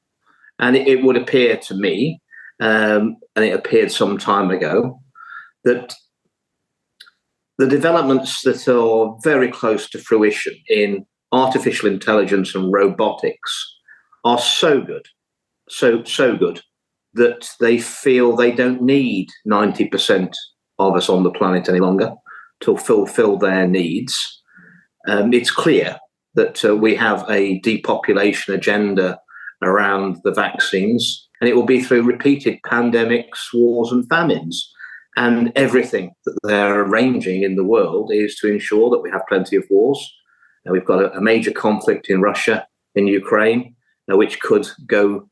And it would appear to me, and it appeared some time ago, that the developments that are very close to fruition in artificial intelligence and robotics are so good, so good, that they feel they don't need 90% of us on the planet any longer to fulfill their needs. It's clear that we have a depopulation agenda around the vaccines, and it will be through repeated pandemics, wars and famines. And everything that they're arranging in the world is to ensure that we have plenty of wars. Now, we've got a major conflict in Russia, in Ukraine, which could go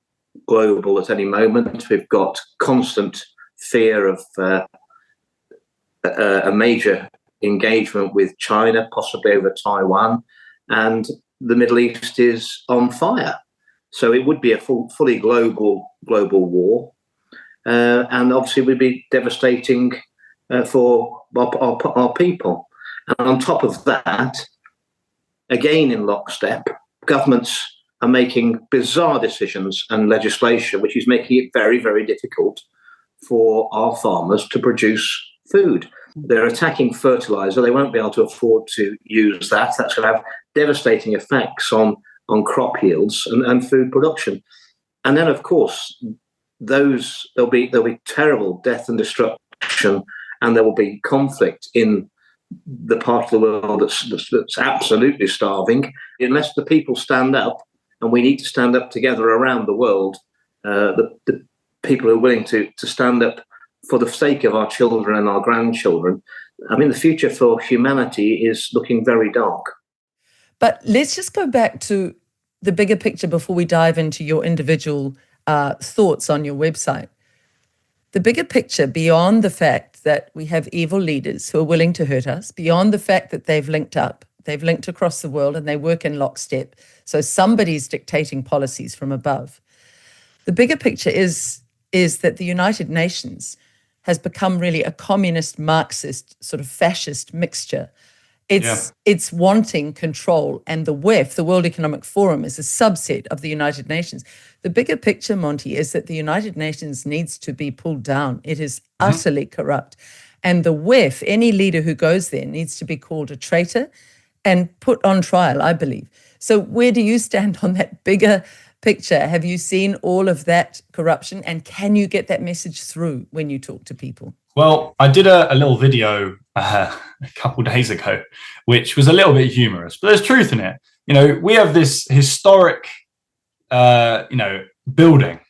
global at any moment. We've got constant fear of a major engagement with China, possibly over Taiwan, and the Middle East is on fire. So it would be a fully global war, and obviously would be devastating for our people. And on top of that, again in lockstep, governments are making bizarre decisions and legislation, which is making it very, very difficult for our farmers to produce food. They're attacking fertilizer. They won't be able to afford to use that. That's going to have devastating effects on crop yields and food production. And then, of course, there'll be terrible death and destruction, and there will be conflict in the part of the world that's absolutely starving. Unless the people stand up, and we need to stand up together around the world, the people who are willing to stand up for the sake of our children and our grandchildren. I mean, the future for humanity is looking very dark. But let's just go back to the bigger picture before we dive into your individual thoughts on your website. The bigger picture, beyond the fact that we have evil leaders who are willing to hurt us, beyond the fact that they've linked across the world and they work in lockstep, so somebody's dictating policies from above. The bigger picture is that the United Nations has become really a communist, Marxist, sort of fascist mixture. It's wanting control, and the WEF, the World Economic Forum, is a subset of the United Nations. The bigger picture, Monty, is that the United Nations needs to be pulled down. It is utterly corrupt. And the WEF, any leader who goes there, needs to be called a traitor and put on trial, I believe. So where do you stand on that bigger picture? Have you seen all of that corruption, and can you get that message through when you talk to people? Well, I did a little video a couple of days ago, which was a little bit humorous, but there's truth in it. You know, we have this historic, building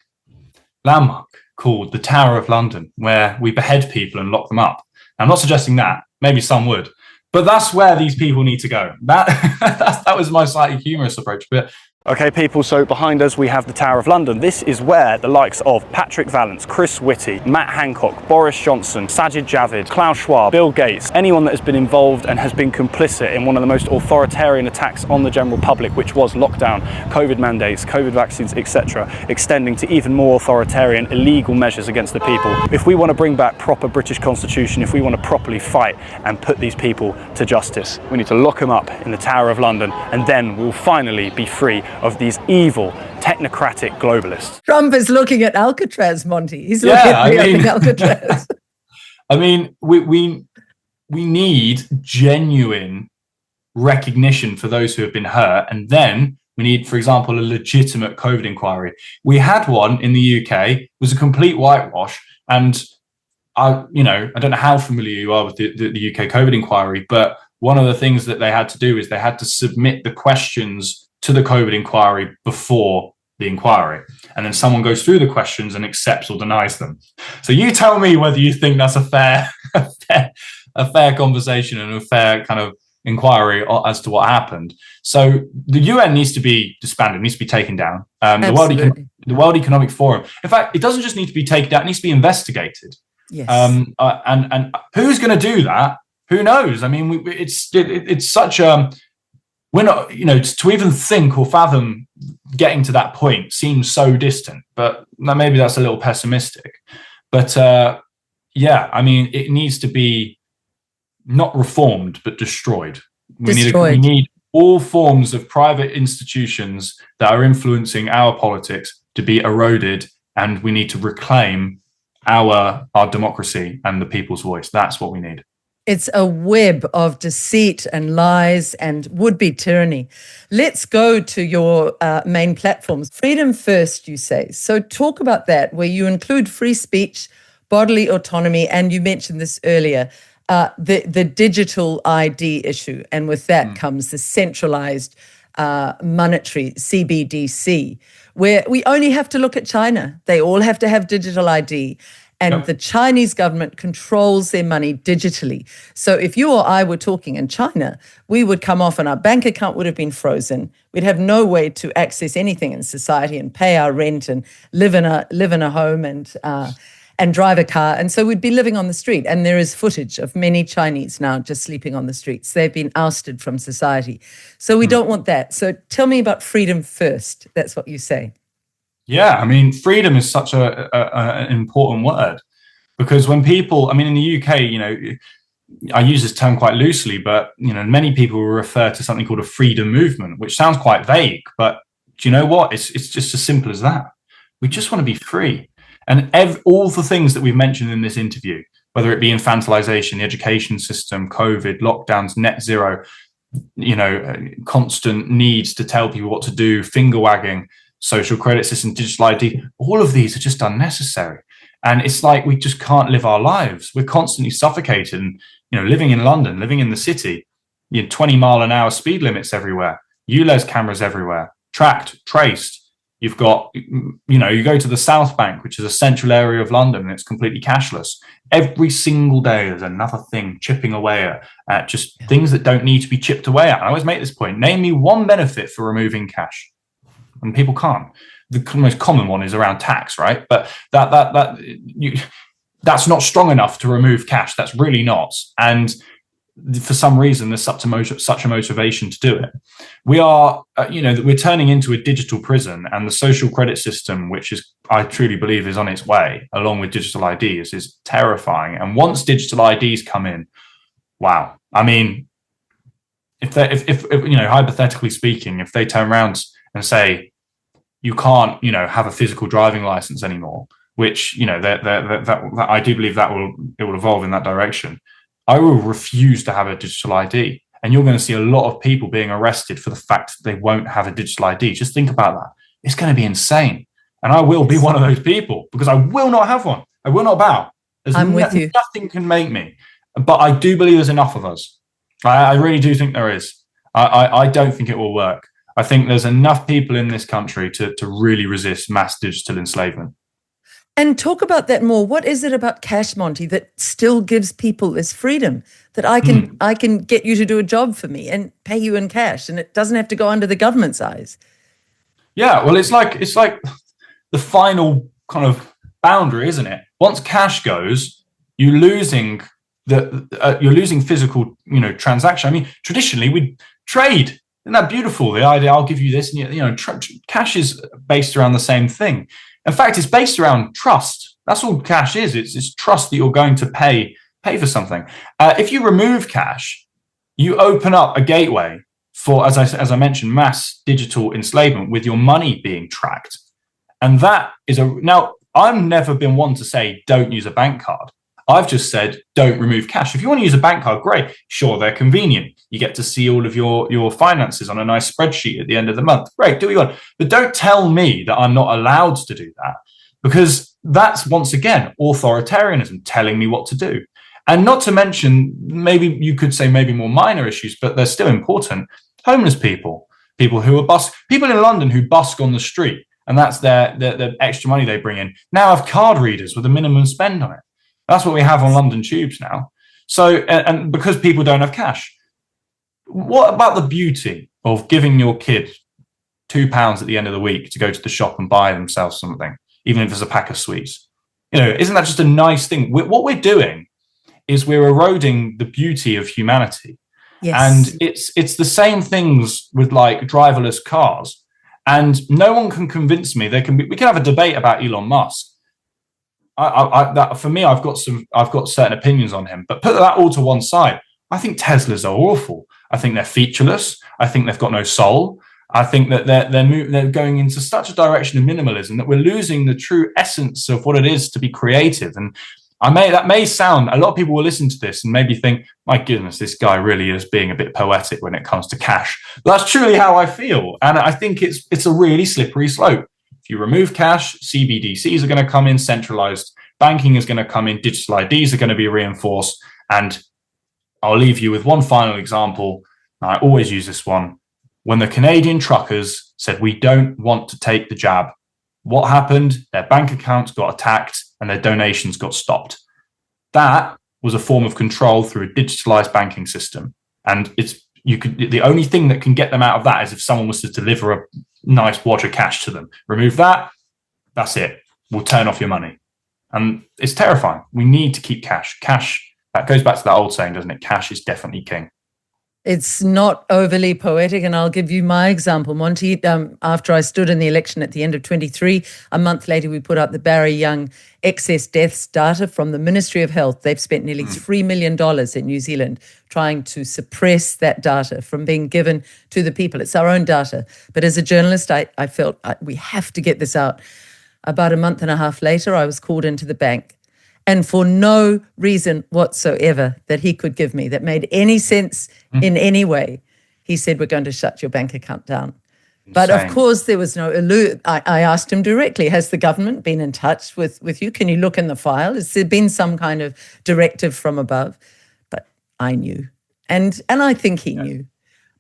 landmark called the Tower of London, where we behead people and lock them up. I'm not suggesting that. Maybe some would. But that's where these people need to go. That was my slightly humorous approach. But Okay, people, so behind us we have the Tower of London. This is where the likes of Patrick Vallance, Chris Whitty, Matt Hancock, Boris Johnson, Sajid Javid, Klaus Schwab, Bill Gates, anyone that has been involved and has been complicit in one of the most authoritarian attacks on the general public, which was lockdown, COVID mandates, COVID vaccines, etc., extending to even more authoritarian, illegal measures against the people. If we want to bring back proper British constitution, if we want to properly fight and put these people to justice, we need to lock them up in the Tower of London, and then we'll finally be free of these evil, technocratic globalists. Trump is looking at Alcatraz, Monty. He's looking at Alcatraz. I mean, we need genuine recognition for those who have been hurt, and then we need, for example, a legitimate COVID inquiry. We had one in the UK. It was a complete whitewash, and I don't know how familiar you are with the UK COVID inquiry, but one of the things that they had to do is they had to submit the questions to the COVID inquiry before the inquiry. And then someone goes through the questions and accepts or denies them. So you tell me whether you think that's a fair conversation and a fair kind of inquiry as to what happened. So the UN needs to be disbanded, needs to be taken down. The World Economic Forum. In fact, it doesn't just need to be taken down, it needs to be investigated. Yes. And who's going to do that? Who knows? I mean, it's such a... We're not, to even think or fathom getting to that point seems so distant, but maybe that's a little pessimistic. But I mean, it needs to be not reformed, but destroyed. We need all forms of private institutions that are influencing our politics to be eroded, and we need to reclaim our democracy and the people's voice. That's what we need. It's a web of deceit and lies and would-be tyranny. Let's go to your main platforms. Freedom first, you say. So talk about that, where you include free speech, bodily autonomy, and you mentioned this earlier, the digital ID issue. And with that comes the centralized monetary CBDC, where we only have to look at China. They all have to have digital ID. And the Chinese government controls their money digitally. So if you or I were talking in China, we would come off and our bank account would have been frozen. We'd have no way to access anything in society and pay our rent and live in a home and drive a car. And so we'd be living on the street. And there is footage of many Chinese now just sleeping on the streets. They've been ousted from society. So we don't want that. So tell me about freedom first. That's what you say. Yeah, I mean, freedom is such an important word, because when people, I mean, in the UK, I use this term quite loosely, but, many people refer to something called a freedom movement, which sounds quite vague, but do you know what? It's just as simple as that. We just want to be free. And all the things that we've mentioned in this interview, whether it be infantilization, the education system, COVID, lockdowns, net zero, constant needs to tell people what to do, finger wagging, social credit system, digital ID, all of these are just unnecessary. And it's like we just can't live our lives. We're constantly suffocated. And, living in London, living in the city, 20-mile-an-hour speed limits everywhere, ULEZ cameras everywhere, tracked, traced. You've got, you go to the South Bank, which is a central area of London, and it's completely cashless. Every single day, there's another thing chipping away at just things that don't need to be chipped away at. I always make this point. Name me one benefit for removing cash. And people can't. The most common one is around tax, right? But that's not strong enough to remove cash. That's really not. And for some reason, there's such a motivation to do it. We are, we're turning into a digital prison, and the social credit system, which is, I truly believe, is on its way, along with digital IDs, is terrifying. And once digital IDs come in, wow. I mean, if hypothetically speaking, if they turn around and say, you can't, have a physical driving license anymore, which, that I do believe it will evolve in that direction. I will refuse to have a digital ID. And you're going to see a lot of people being arrested for the fact that they won't have a digital ID. Just think about that. It's going to be insane. And I will be one of those people, because I will not have one. I will not bow. I'm with you. Nothing can make me. But I do believe there's enough of us. I really do think there is. I don't think it will work. I think there's enough people in this country to really resist mass digital enslavement. And talk about that more. What is it about cash, Monty, that still gives people this freedom that I can get you to do a job for me and pay you in cash, and it doesn't have to go under the government's eyes? Yeah, well, it's like the final kind of boundary, isn't it? Once cash goes, you're losing physical, transaction. I mean, traditionally we trade. Isn't that beautiful? The idea, I'll give you this, and cash is based around the same thing. In fact, it's based around trust. That's all cash is. It's trust that you're going to pay for something. If you remove cash, you open up a gateway for, as I mentioned, mass digital enslavement with your money being tracked. And that is now, I've never been one to say, don't use a bank card. I've just said, don't remove cash. If you want to use a bank card, great. Sure, they're convenient. You get to see all of your finances on a nice spreadsheet at the end of the month. Great, do what you want. But don't tell me that I'm not allowed to do that, because that's, once again, authoritarianism telling me what to do. And not to mention, maybe you could say maybe more minor issues, but they're still important. Homeless people who are people in London who busk on the street, and that's their extra money they bring in, now have card readers with a minimum spend on it. That's what we have on London tubes now. So, and because people don't have cash, what about the beauty of giving your kid £2 at the end of the week to go to the shop and buy themselves something, even if it's a pack of sweets? Isn't that just a nice thing? What we're doing is we're eroding the beauty of humanity. Yes. And it's the same things with like driverless cars. And no one can convince me we can have a debate about Elon Musk. For me, I've got certain opinions on him, but put that all to one side. I think Teslas are awful. I think they're featureless. I think they've got no soul. I think that they're going into such a direction of minimalism that we're losing the true essence of what it is to be creative. And that may sound, a lot of people will listen to this and maybe think, my goodness, this guy really is being a bit poetic when it comes to cash. But that's truly how I feel, and I think it's a really slippery slope. If you remove cash, CBDCs are going to come in, centralized banking is going to come in, digital IDs are going to be reinforced. And I'll leave you with one final example. I always use this one. When the Canadian truckers said, we don't want to take the jab, what happened? Their bank accounts got attacked and their donations got stopped. That was a form of control through a digitalized banking system. And the only thing that can get them out of that is if someone was to deliver a nice wad of cash to them. Remove that, that's it. We'll turn off your money. And it's terrifying. We need to keep cash. Cash, that goes back to that old saying, doesn't it? Cash is definitely king. It's not overly poetic, and I'll give you my example, Monty. After I stood in the election at the end of 23, a month later we put out the Barry Young excess deaths data from the Ministry of Health. They've spent nearly $3 million in New Zealand trying to suppress that data from being given to the people. It's our own data. But as a journalist, I felt we have to get this out. About a month and a half later, I was called into the bank. And for no reason whatsoever that he could give me that made any sense in any way, he said, we're going to shut your bank account down. Insane. But of course, there was no alert. I asked him directly, has the government been in touch with you? Can you look in the file? Has there been some kind of directive from above? But I knew. And I think he knew.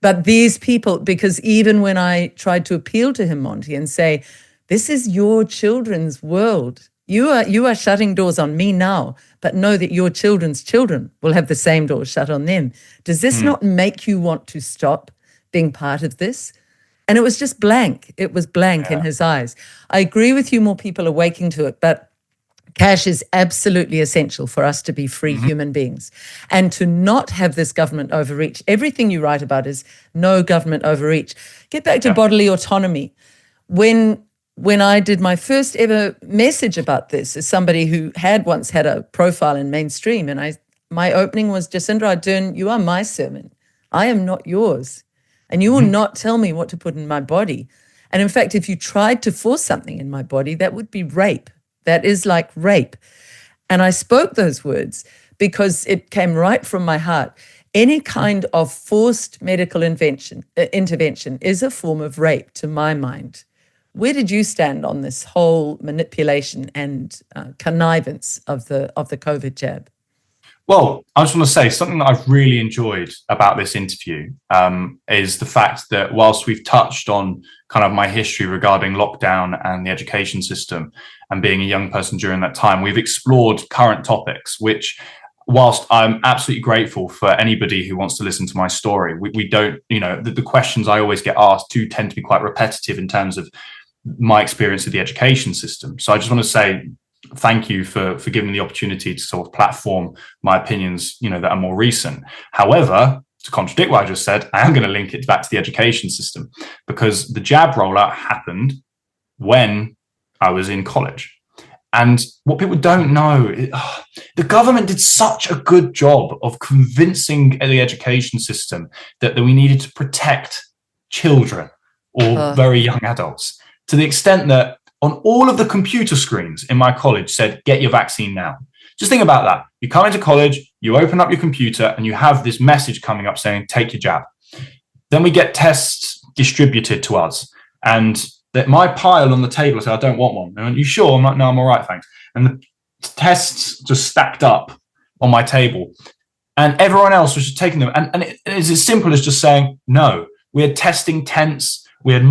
But these people, because even when I tried to appeal to him, Monty, and say, this is your children's world, you are shutting doors on me now, but know that your children's children will have the same doors shut on them. Does this not make you want to stop being part of this? And it was just blank. It was blank in his eyes. I agree with you, more people are waking to it, but cash is absolutely essential for us to be free human beings and to not have this government overreach. Everything you write about is no government overreach. Get back to bodily autonomy. When I did my first ever message about this as somebody who had once had a profile in mainstream, and my opening was, Jacinda Ardern, you are my servant. I am not yours. And you will not tell me what to put in my body. And in fact, if you tried to force something in my body, that would be rape. That is like rape. And I spoke those words because it came right from my heart. Any kind of forced medical intervention is a form of rape to my mind. Where did you stand on this whole manipulation and connivance of the COVID jab? Well, I just want to say something that I've really enjoyed about this interview is the fact that whilst we've touched on kind of my history regarding lockdown and the education system and being a young person during that time, we've explored current topics, which whilst I'm absolutely grateful for anybody who wants to listen to my story, we don't, the questions I always get asked do tend to be quite repetitive in terms of my experience of the education system. So I just want to say thank you for giving me the opportunity to sort of platform my opinions, that are more recent. However, to contradict what I just said, I am going to link it back to the education system, because the jab rollout happened when I was in college. And what people don't know, the government did such a good job of convincing the education system that we needed to protect children or very young adults, to the extent that on all of the computer screens in my college said, get your vaccine now. Just think about that. You come into college, you open up your computer and you have this message coming up saying, take your jab. Then we get tests distributed to us, and that my pile on the table, I said, I don't want one. And you sure? I'm like, no, I'm all right, thanks. And the tests just stacked up on my table, and everyone else was just taking them. And it is as simple as just saying, no. We had testing tents. We had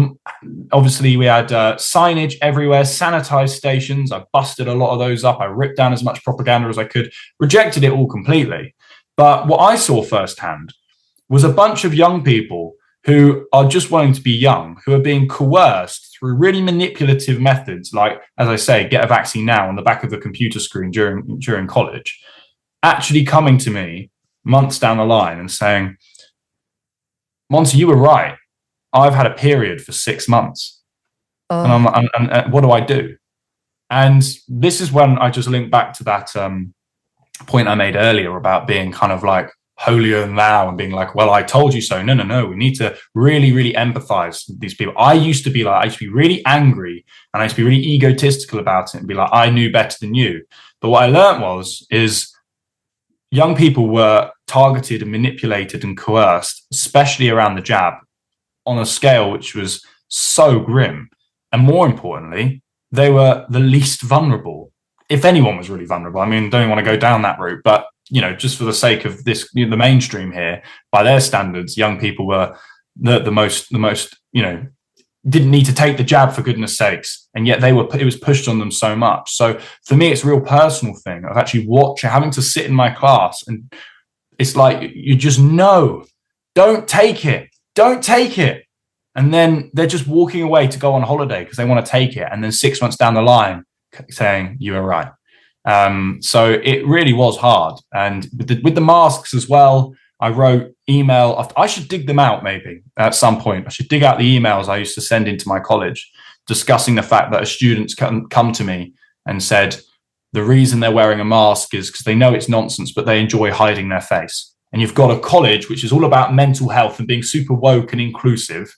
signage everywhere, sanitized stations. I busted a lot of those up. I ripped down as much propaganda as I could, rejected it all completely. But what I saw firsthand was a bunch of young people who are just wanting to be young, who are being coerced through really manipulative methods, like, as I say, get a vaccine now on the back of the computer screen during college, actually coming to me months down the line and saying, Monty, you were right. I've had a period for 6 months. And what do I do? And this is when I just link back to that point I made earlier about being kind of like holier than thou and being like, well, I told you so. No. We need to really, really empathize with these people. I used to be really angry, and I used to be really egotistical about it and be like, I knew better than you. But what I learned is young people were targeted and manipulated and coerced, especially around the jab, on a scale which was so grim. And more importantly, they were the least vulnerable. If anyone was really vulnerable, I mean, don't want to go down that route, but just for the sake of this, the mainstream here, by their standards, young people were the most, didn't need to take the jab, for goodness sakes. And yet it was pushed on them so much. So for me, it's a real personal thing of actually having to sit in my class, and it's like, you just know, don't take it. And then they're just walking away to go on holiday because they want to take it. And then 6 months down the line saying, you were right. So it really was hard. And with the masks as well, I wrote email. I should dig them out maybe at some point. I should dig out the emails I used to send into my college discussing the fact that students come to me and said the reason they're wearing a mask is because they know it's nonsense, but they enjoy hiding their face. And you've got a college which is all about mental health and being super woke and inclusive,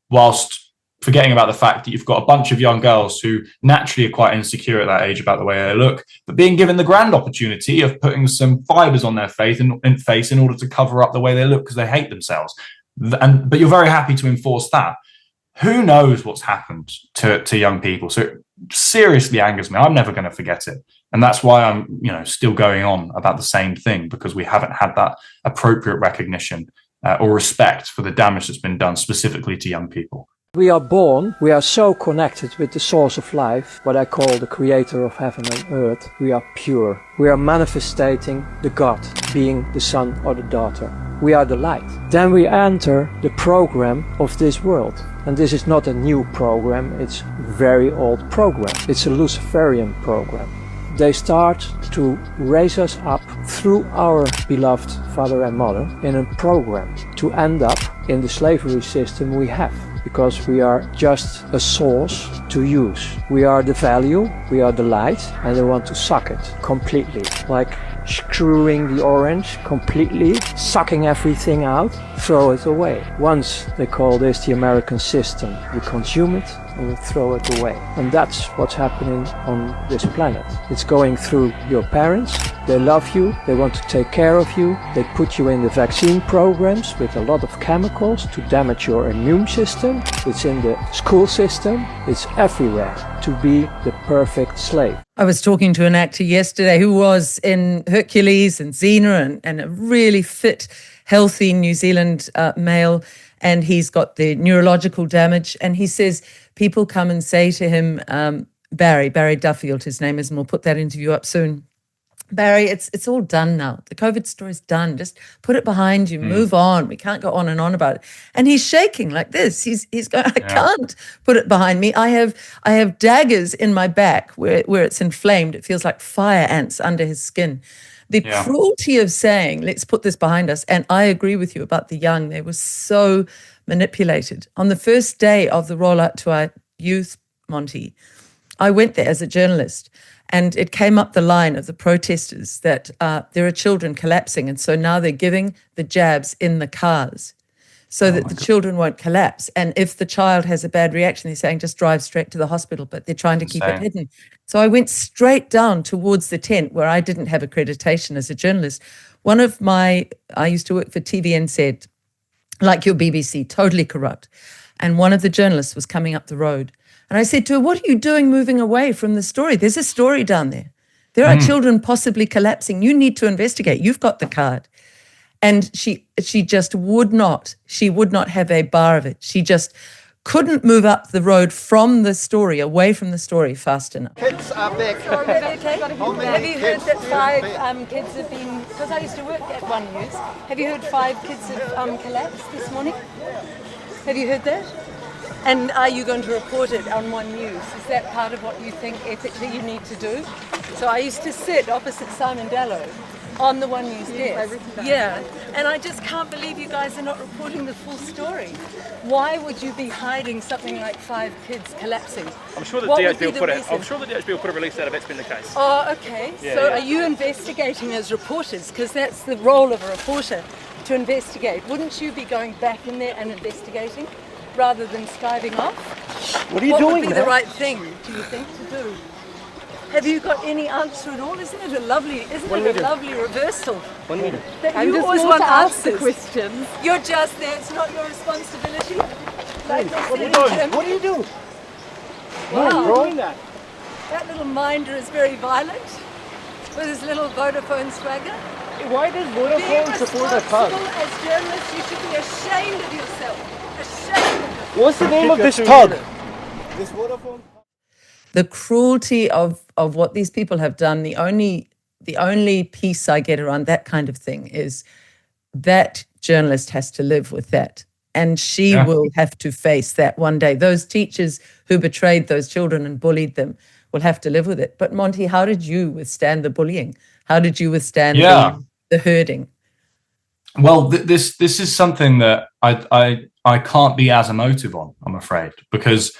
whilst forgetting about the fact that you've got a bunch of young girls who naturally are quite insecure at that age about the way they look, but being given the grand opportunity of putting some fibers on their face in order to cover up the way they look because they hate themselves. But you're very happy to enforce that. Who knows what's happened to young people? So it seriously angers me. I'm never going to forget it. And that's why I'm, still going on about the same thing, because we haven't had that appropriate recognition or respect for the damage that's been done specifically to young people. We are born, we are so connected with the source of life, what I call the creator of heaven and earth. We are pure. We are manifesting the God, being the son or the daughter. We are the light. Then we enter the program of this world. And this is not a new program, it's a very old program. It's a Luciferian program. They start to raise us up through our beloved father and mother in a program to end up in the slavery system we have. Because we are just a source to use. We are the value, we are the light, and they want to suck it completely. Like screwing the orange completely, sucking everything out, throw it away. Once they call this the American system. You consume it and you throw it away. And that's what's happening on this planet. It's going through your parents. They love you, they want to take care of you. They put you in the vaccine programs with a lot of chemicals to damage your immune system. It's in the school system. It's everywhere to be the perfect slave. I was talking to an actor yesterday who was in Hercules Gillies and Xena and a really fit, healthy New Zealand male. And he's got the neurological damage. And he says people come and say to him, Barry Duffield, his name is, and we'll put that interview up soon. Barry, it's all done now. The COVID story's done. Just put it behind you. Move on. We can't go on and on about it. And he's shaking like this. He's going, I can't put it behind me. I have daggers in my back where it's inflamed. It feels like fire ants under his skin. The cruelty of saying, let's put this behind us. And I agree with you about the young. They were so manipulated. On the first day of the rollout to our youth, Monty, I went there as a journalist. And it came up the line of the protesters that there are children collapsing. And so now they're giving the jabs in the cars so that the children won't collapse. And if the child has a bad reaction, they're saying just drive straight to the hospital, but they're trying to keep it hidden. So I went straight down towards the tent where I didn't have accreditation as a journalist. I used to work for TVNZ, like your BBC, totally corrupt. And one of the journalists was coming up the road. And I said to her, what are you doing moving away from the story? There's a story down there. There are children possibly collapsing. You need to investigate. You've got the card. And she just would not have a bar of it. She just couldn't move up the road from the story, away from the story fast enough. Kids are back. Have you heard that 5 kids have been, because I used to work at One News, have you heard 5 kids have collapsed this morning? Have you heard that? And are you going to report it on One News? Is that part of what you think ethically you need to do? So I used to sit opposite Simon Dallow on the One News desk. Yeah, and I just can't believe you guys are not reporting the full story. Why would you be hiding something like 5 kids collapsing? I'm sure the DHB will put a release out if that's been the case. Oh, okay. Are you investigating as reporters? Because that's the role of a reporter, to investigate. Wouldn't you be going back in there and investigating, rather than skiving off? What are you doing? What would be the right thing, do you think, to do? Have you got any answer at all? Isn't it a lovely reversal? 1 meter. That you always want answers. Questions. You're just there. It's not your responsibility. Like what are you doing? What are you doing? Wow. You're doing that. That little minder is very violent with his little Vodafone swagger. Why does Vodafone support that pub? As journalists, you should be ashamed of yourself. Ashamed of yourself. What's the name of this pub? This Vodafone. The cruelty of what these people have done, the only piece I get around that kind of thing is that journalist has to live with that. And she will have to face that one day. Those teachers who betrayed those children and bullied them will have to live with it. But Monty, how did you withstand the bullying? How did you withstand the herding? Well, this is something that I can't be as emotive on, I'm afraid, because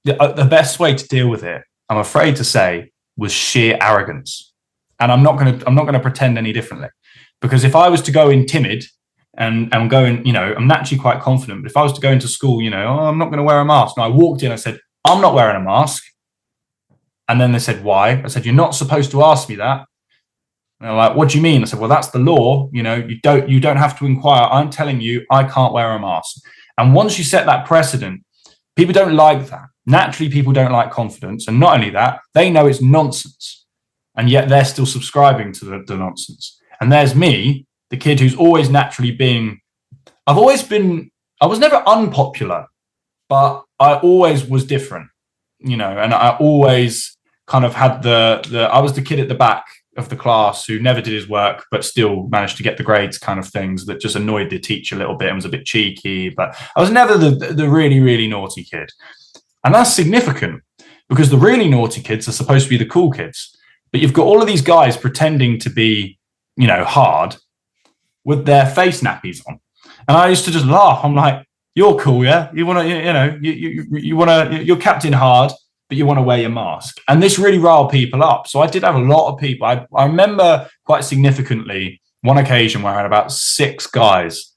the best way to deal with it, I'm afraid to say, was sheer arrogance. And I'm not going to pretend any differently, because if I was to go in timid and I'm going, I'm naturally quite confident, but if I was to go into school, I'm not going to wear a mask. And I walked in, I said, I'm not wearing a mask. And then they said, why? I said, you're not supposed to ask me that. And they're like, what do you mean? I said, well, that's the law. You don't have to inquire. I'm telling you, I can't wear a mask. And once you set that precedent, people don't like that. Naturally, people don't like confidence. And not only that, they know it's nonsense. And yet they're still subscribing to the nonsense. And there's me, the kid who's always naturally I was never unpopular, but I always was different, and I always kind of had I was the kid at the back of the class who never did his work, but still managed to get the grades kind of things that just annoyed the teacher a little bit and was a bit cheeky. But I was never the really, really naughty kid. And that's significant because the really naughty kids are supposed to be the cool kids. But you've got all of these guys pretending to be, hard with their face nappies on. And I used to just laugh. I'm like, you're cool, yeah? You want to, you're Captain Hard, but you want to wear your mask. And this really riled people up. So I did have a lot of people. I remember quite significantly one occasion where I had about 6 guys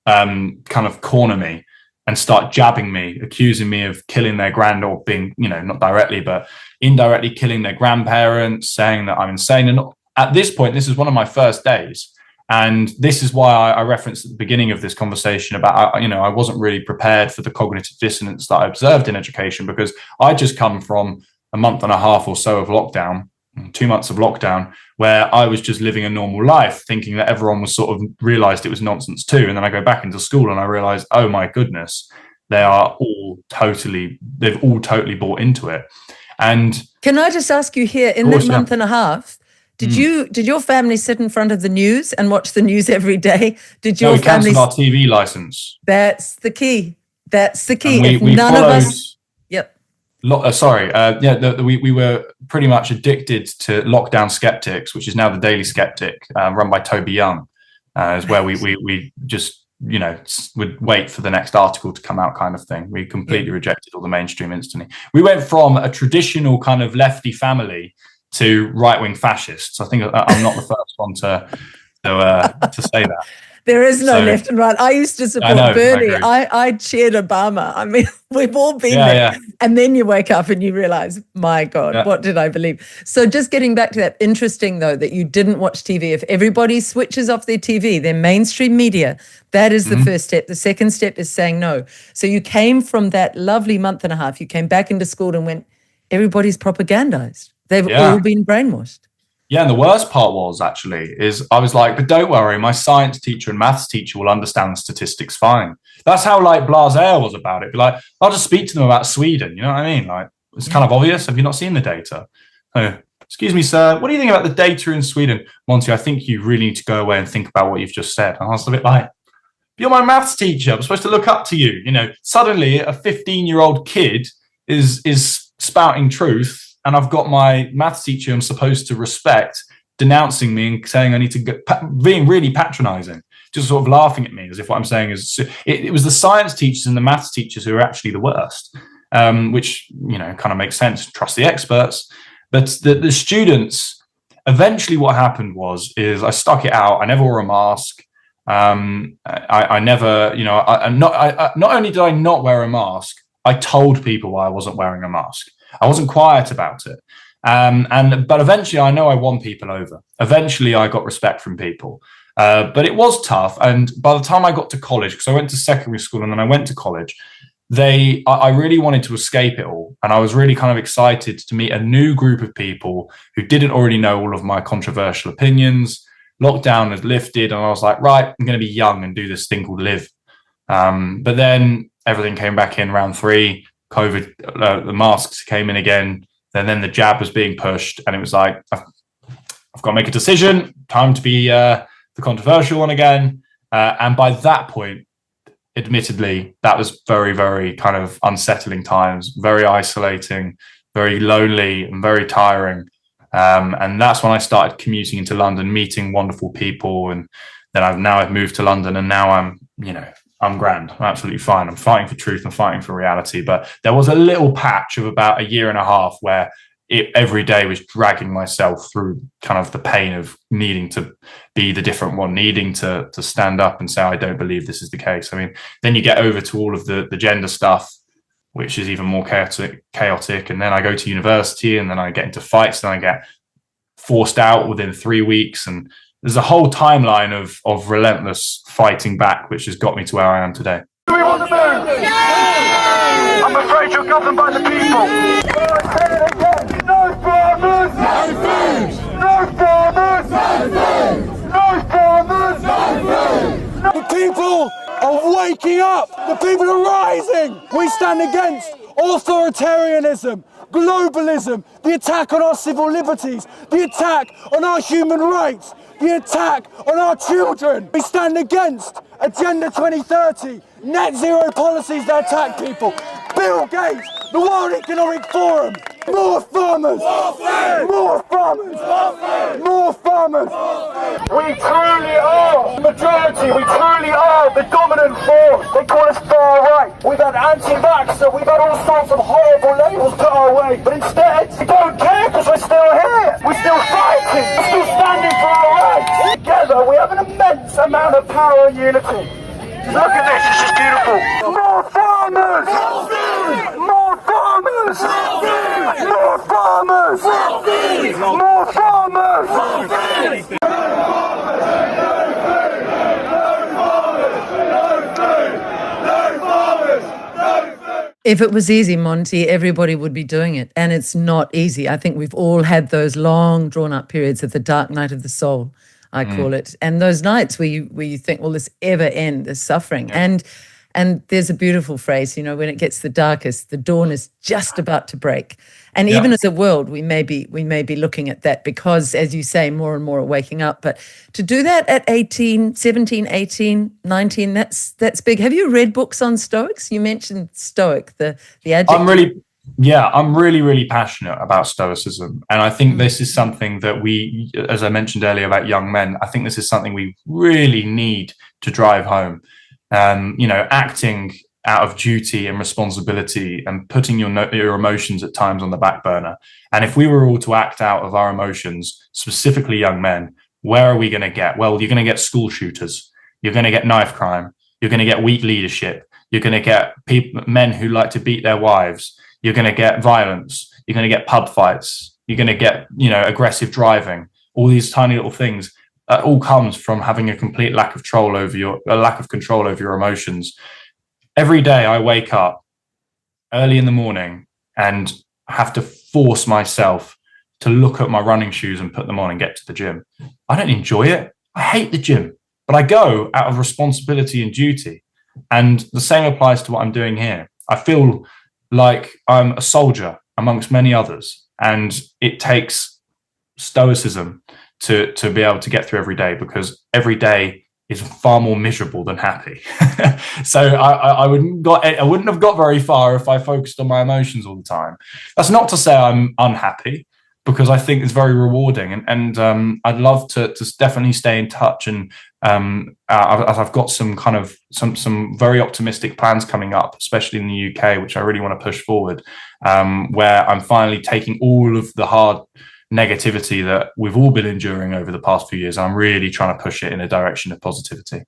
kind of corner me and start jabbing me, accusing me of killing their or being, not directly, but indirectly killing their grandparents, saying that I'm insane. And at this point, this is one of my first days. And this is why I referenced at the beginning of this conversation about, I wasn't really prepared for the cognitive dissonance that I observed in education, because I just come from a month and a half or so of lockdown 2 months of lockdown, where I was just living a normal life, thinking that everyone was sort of realised it was nonsense too. And then I go back into school and I realise, oh my goodness, they've all totally bought into it. And can I just ask you here, in that month and a half, did your family sit in front of the news and watch the news every day? Did your family cancelled our TV license? That's the key. That's the key. And we none followed, of us. Yep. We were pretty much addicted to Lockdown Skeptics, which is now the Daily Skeptic, run by Toby Young, is where we just would wait for the next article to come out, kind of thing. We completely rejected all the mainstream instantly. We went from a traditional kind of lefty family to right-wing fascists. I think I'm not the first one to say that. There is no left and right. I used to support Bernie. I cheered Obama. I mean, we've all been there. Yeah. And then you wake up and you realize, my God, what did I believe? So just getting back to that, interesting though, that you didn't watch TV. If everybody switches off their TV, their mainstream media, that is the first step. The second step is saying no. So you came from that lovely month and a half, you came back into school and went, everybody's propagandized. They've all been brainwashed. Yeah, and the worst part is I was like, but don't worry, my science teacher and maths teacher will understand the statistics fine. That's how blasé I was about it. Be like, I'll just speak to them about Sweden. You know what I mean? Like, it's kind of obvious. Have you not seen the data? Excuse me, sir, what do you think about the data in Sweden? Monty, I think you really need to go away and think about what you've just said. And I was a bit like, you're my maths teacher. I'm supposed to look up to you. Suddenly a 15-year-old kid is spouting truth. And I've got my maths teacher I'm supposed to respect denouncing me and saying I need to being really patronizing, just sort of laughing at me as if what I'm saying is it was the science teachers and the maths teachers who are actually the worst, which, kind of makes sense. Trust the experts. But the students, eventually what happened is I stuck it out. I never wore a mask. I never, not only did I not wear a mask, I told people why I wasn't wearing a mask. I wasn't quiet about it. But eventually I know I won people over. Eventually I got respect from people. But it was tough. And by the time I got to college, because I went to secondary school and then I went to college, I really wanted to escape it all. And I was really kind of excited to meet a new group of people who didn't already know all of my controversial opinions. Lockdown had lifted and I was like, right, I'm going to be young and do this thing called live. But then everything came back in round 3. COVID, the masks came in again, and then the jab was being pushed, and it was like, I've got to make a decision, time to be the controversial one again. And by that point, admittedly, that was very, very kind of unsettling times, very isolating, very lonely, and very tiring. And that's when I started commuting into London, meeting wonderful people, and then I've moved to London, and now I'm grand. I'm absolutely fine. I'm fighting for truth. I'm fighting for reality. But there was a little patch of about a year and a half where every day was dragging myself through kind of the pain of needing to be the different one, needing to stand up and say, I don't believe this is the case. I mean, then you get over to all of the gender stuff, which is even more chaotic. And then I go to university and then I get into fights and I get forced out within 3 weeks. And there's a whole timeline of relentless fighting back, which has got me to where I am today. Do we want to move? Yeah! I'm afraid you're governed by the people. No farmers! No food! No farmers! No food! No farmers! No food! The people are waking up! The people are rising! We stand against authoritarianism, globalism, the attack on our civil liberties, the attack on our human rights, the attack on our children. We stand against Agenda 2030, net zero policies that attack people. Bill Gates, the World Economic Forum, more farmers, more farmers, more farmers. We truly are the majority, we truly are the dominant force. They call us far right. We've had anti-vaxxer, we've had all sorts of horrible labels put our way, but instead, we don't care because we're still here. We're still fighting, we're still standing for our rights. Together, we have an immense amount of power and unity. Look at this, this is beautiful. More farmers! More farmers! More farmers! More farmers! If it was easy, Monty, everybody would be doing it. And it's not easy. I think we've all had those long, drawn-out periods of the dark night of the soul, I call it. And those nights where you think, will this ever end, this suffering? Yeah. And there's a beautiful phrase, when it gets the darkest, the dawn is just about to break. And even as a world, we may be looking at that because, as you say, more and more are waking up. But to do that at 17, 18, 19, that's big. Have you read books on Stoics? You mentioned Stoic, the adjective. I'm really, really passionate about Stoicism. And I think this is something that we, as I mentioned earlier about young men, I think this is something we really need to drive home. Acting out of duty and responsibility and putting your emotions at times on the back burner. And if we were all to act out of our emotions, specifically young men, where are we going to get? Well, you're going to get school shooters. You're going to get knife crime. You're going to get weak leadership. You're going to get men who like to beat their wives. You're going to get violence. You're going to get pub fights. You're going to get, aggressive driving. All these tiny little things. All comes from having a complete lack of control over your emotions. Every day I wake up early in the morning and have to force myself to look at my running shoes and put them on and get to the gym. I don't enjoy it. I hate the gym, but I go out of responsibility and duty. And the same applies to what I'm doing here. I feel like I'm a soldier amongst many others, and it takes stoicism to be able to get through every day, because every day is far more miserable than happy. So I wouldn't have got very far if I focused on my emotions all the time. That's not to say I'm unhappy, because I think it's very rewarding, and I'd love to definitely stay in touch. And I've got some very optimistic plans coming up, especially in the UK, which I really want to push forward, where I'm finally taking all of the hard negativity that we've all been enduring over the past few years. I'm really trying to push it in a direction of positivity.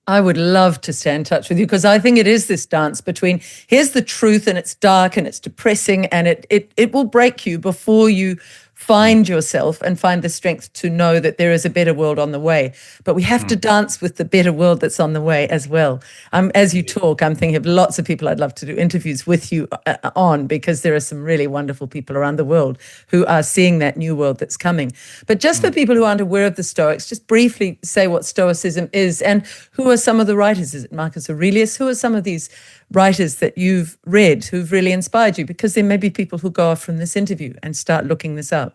I would love to stay in touch with you, because I think it is this dance between here's the truth and it's dark and it's depressing and it will break you before you find yourself and find the strength to know that there is a better world on the way. But we have to dance with the better world that's on the way as well. As you talk, I'm thinking of lots of people I'd love to do interviews with you on, because there are some really wonderful people around the world who are seeing that new world that's coming. But just for people who aren't aware of the Stoics, just briefly say what Stoicism is and who are some of the writers. Is it Marcus Aurelius? Who are some of these writers that you've read who've really inspired you? Because there may be people who go off from this interview and start looking this up.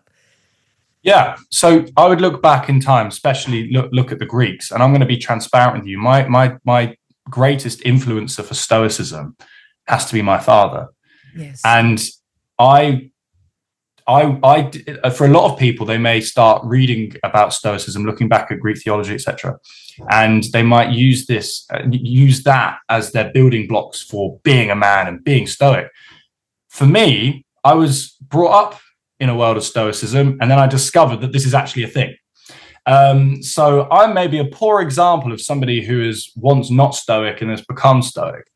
Yeah, so I would look back in time, especially look at the Greeks, and I'm going to be transparent with you. My greatest influencer for Stoicism has to be my father. Yes. And I for a lot of people, they may start reading about Stoicism, looking back at Greek theology, etc., and they might use that as their building blocks for being a man and being Stoic. For me, I was brought up in a world of Stoicism, and then I discovered that this is actually a thing. So I'm maybe a poor example of somebody who is once not Stoic and has become Stoic.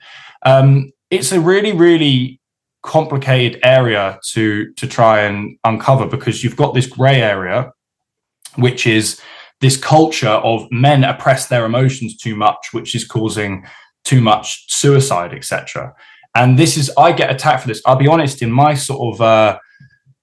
It's a really, really complicated area to try and uncover, because you've got this gray area, which is this culture of men oppress their emotions too much, which is causing too much suicide, etc. And I get attacked for this. I'll be honest, in my sort of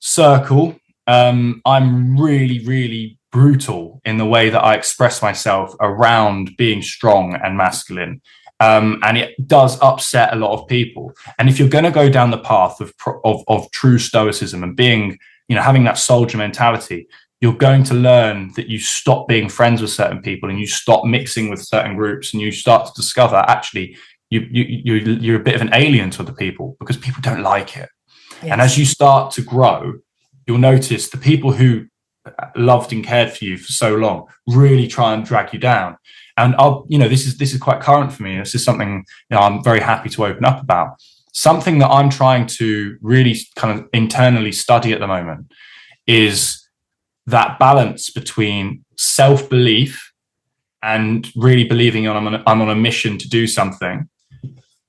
circle, I'm really, really brutal in the way that I express myself around being strong and masculine. And it does upset a lot of people. And if you're going to go down the path of true stoicism and being, having that soldier mentality, you're going to learn that you stop being friends with certain people and you stop mixing with certain groups, and you start to discover actually you're a bit of an alien to other people because people don't like it. Yes. And as you start to grow, you'll notice the people who loved and cared for you for so long really try and drag you down. And this is quite current for me. This is something I'm very happy to open up about. Something that I'm trying to really kind of internally study at the moment is that balance between self-belief and really believing I'm on a mission to do something,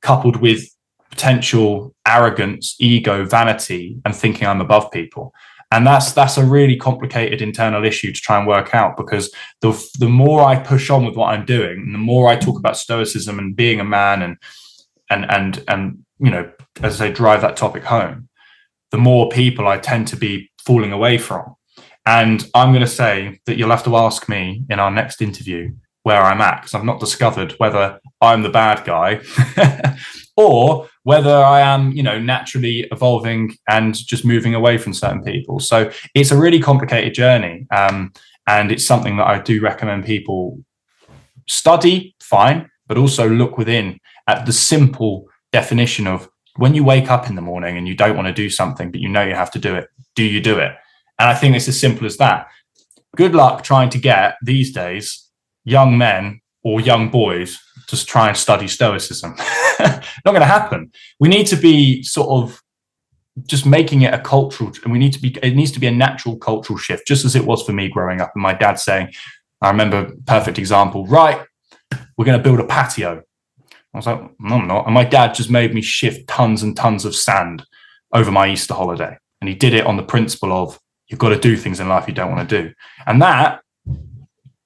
coupled with potential arrogance, ego, vanity, and thinking I'm above people. And that's a really complicated internal issue to try and work out, because the more I push on with what I'm doing, and the more I talk about stoicism and being a man and as I drive that topic home, the more people I tend to be falling away from. And I'm going to say that you'll have to ask me in our next interview where I'm at, because I've not discovered whether I'm the bad guy or whether I am, naturally evolving and just moving away from certain people. So it's a really complicated journey. And it's something that I do recommend people study, fine, but also look within at the simple definition of when you wake up in the morning and you don't want to do something, but you have to do it. Do you do it? And I think it's as simple as that. Good luck trying to get these days young men or young boys to try and study Stoicism. Not going to happen. We need to be sort of just making it a cultural, and it needs to be a natural cultural shift, just as it was for me growing up. And my dad saying, I remember, perfect example, right, we're going to build a patio. I was like, no, I'm not. And my dad just made me shift tons and tons of sand over my Easter holiday. And he did it on the principle of, you've got to do things in life you don't want to do. And that,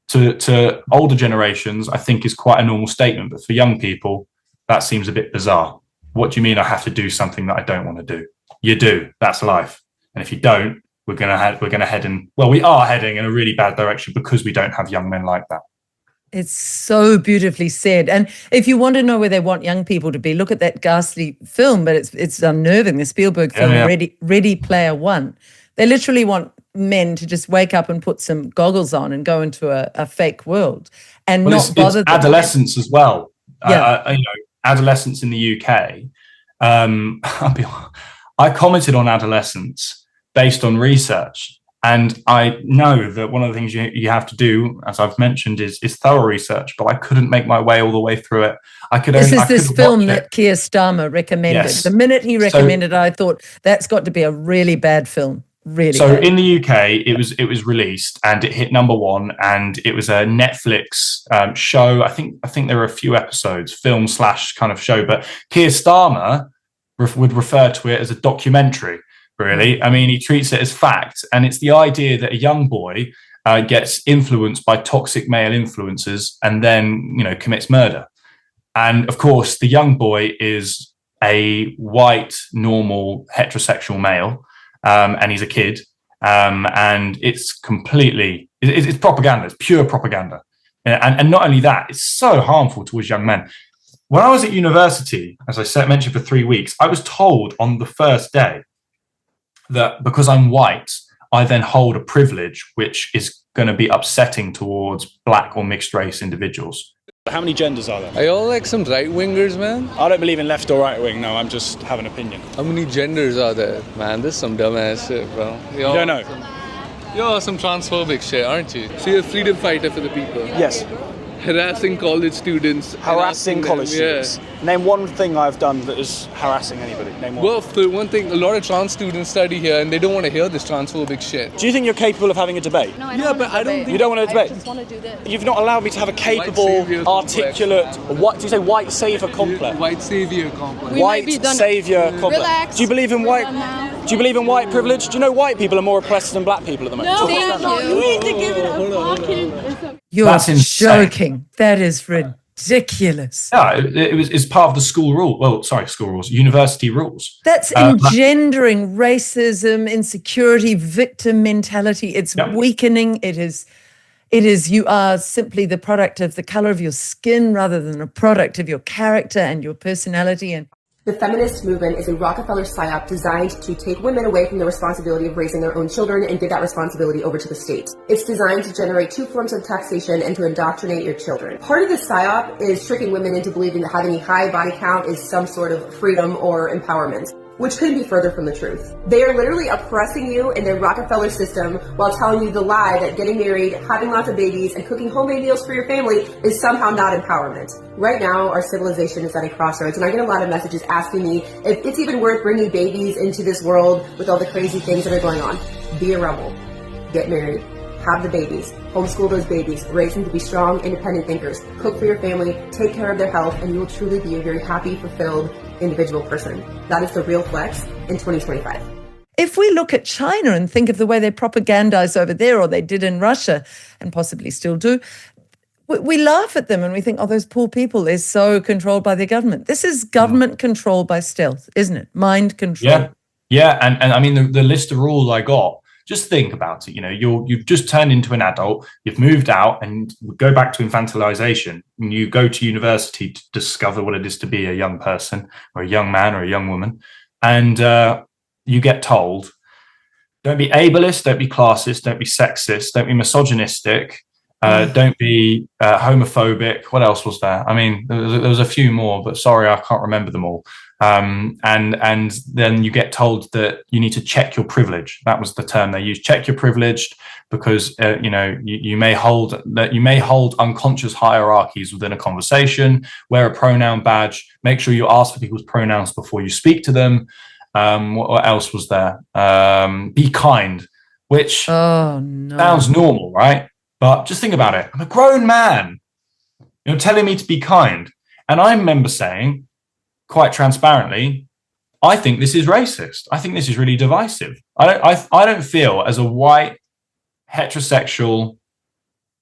to older generations, I think is quite a normal statement. But for young people, that seems a bit bizarre. What do you mean I have to do something that I don't want to do? You do. That's life. And if you don't, we are heading in a really bad direction because we don't have young men like that. It's so beautifully said. And if you want to know where they want young people to be, look at that ghastly film, but it's unnerving, the Spielberg film, Ready Player One. They literally want men to just wake up and put some goggles on and go into a fake world and not bother them. Adolescence as well. Yeah. Adolescence in the UK. I commented on adolescence based on research. And I know that one of the things you have to do, as I've mentioned, is thorough research, but I couldn't make my way all the way through it. This film that Keir Starmer recommended. Yes. The minute he recommended it, I thought that's got to be a really bad film. Really. So in the UK, it was released and it hit #1, and it was a Netflix show. I think there were a few episodes, film / kind of show, but Keir Starmer would refer to it as a documentary. Really, I mean, he treats it as fact, and it's the idea that a young boy gets influenced by toxic male influences and then commits murder. And of course, the young boy is a white, normal, heterosexual male. And he's a kid, and it's propaganda. It's pure propaganda, and not only that, it's so harmful towards young men. When I was at university, as I mentioned, for 3 weeks, I was told on the first day that because I'm white, I then hold a privilege which is going to be upsetting towards black or mixed race individuals. How many genders are there? Are you all like some right-wingers, man? I don't believe in left or right wing, no, I'm just have an opinion. How many genders are there? Man, this is some dumbass shit, bro. You don't know? You're some transphobic shit, aren't you? So you're a freedom fighter for the people? Yes. Harassing college students. Harassing college students. Yeah. Name one thing I've done that is harassing anybody. Name one. Well, for one thing, a lot of trans students study here and they don't want to hear this transphobic shit. Do you think you're capable of having a debate? No, I don't want to debate. You don't want to debate? I just want to do this. You've not allowed me to have a capable, articulate, what do you say, white saviour complex? White saviour complex. White saviour complex. Relax. Do you believe in white? Do you believe in white privilege? Do you know white people are more oppressed than black people at the moment? No, you need to give it a fucking... You're joking. That is ridiculous. Yeah, it's part of the school rule. Well, sorry, school rules, university rules. That's engendering racism, insecurity, victim mentality. It's weakening. It is. You are simply the product of the color of your skin rather than a product of your character and your personality. And the feminist movement is a Rockefeller psyop designed to take women away from the responsibility of raising their own children and give that responsibility over to the state. It's designed to generate 2 forms of taxation and to indoctrinate your children. Part of the psyop is tricking women into believing that having a high body count is some sort of freedom or empowerment, which couldn't be further from the truth. They are literally oppressing you in their Rockefeller system while telling you the lie that getting married, having lots of babies, and cooking homemade meals for your family is somehow not empowerment. Right now, our civilization is at a crossroads, and I get a lot of messages asking me if it's even worth bringing babies into this world with all the crazy things that are going on. Be a rebel. Get married. Have the babies. Homeschool those babies. Raise them to be strong, independent thinkers. Cook for your family. Take care of their health, and you will truly be a very happy, fulfilled individual person. That is the real flex in 2025. If we look at China and think of the way they propagandize over there, or they did in Russia, and possibly still do, We laugh at them and we think, oh, those poor people, they're so controlled by their government. This is government control by stealth, isn't it? Mind control. Yeah. And I mean, the list of rules I got, just think about it. You know, you've just turned into an adult, you've moved out, and go back to infantilization. And you go to university to discover what it is to be a young person or a young man or a young woman. And you get told, don't be ableist, don't be classist, don't be sexist, don't be misogynistic, don't be homophobic. What else was there? I mean, there was a few more, but sorry, I can't remember them all. And then you get told that you need to check your privilege. That was the term they used. Check your privilege, because you may hold unconscious hierarchies within a conversation. Wear a pronoun badge. Make sure you ask for people's pronouns before you speak to them. What else was there? Be kind, which sounds normal, right? But just think about it. I'm a grown man. You're telling me to be kind, and I remember saying, quite transparently, I think this is racist. I think this is really divisive. I don't feel, as a white, heterosexual,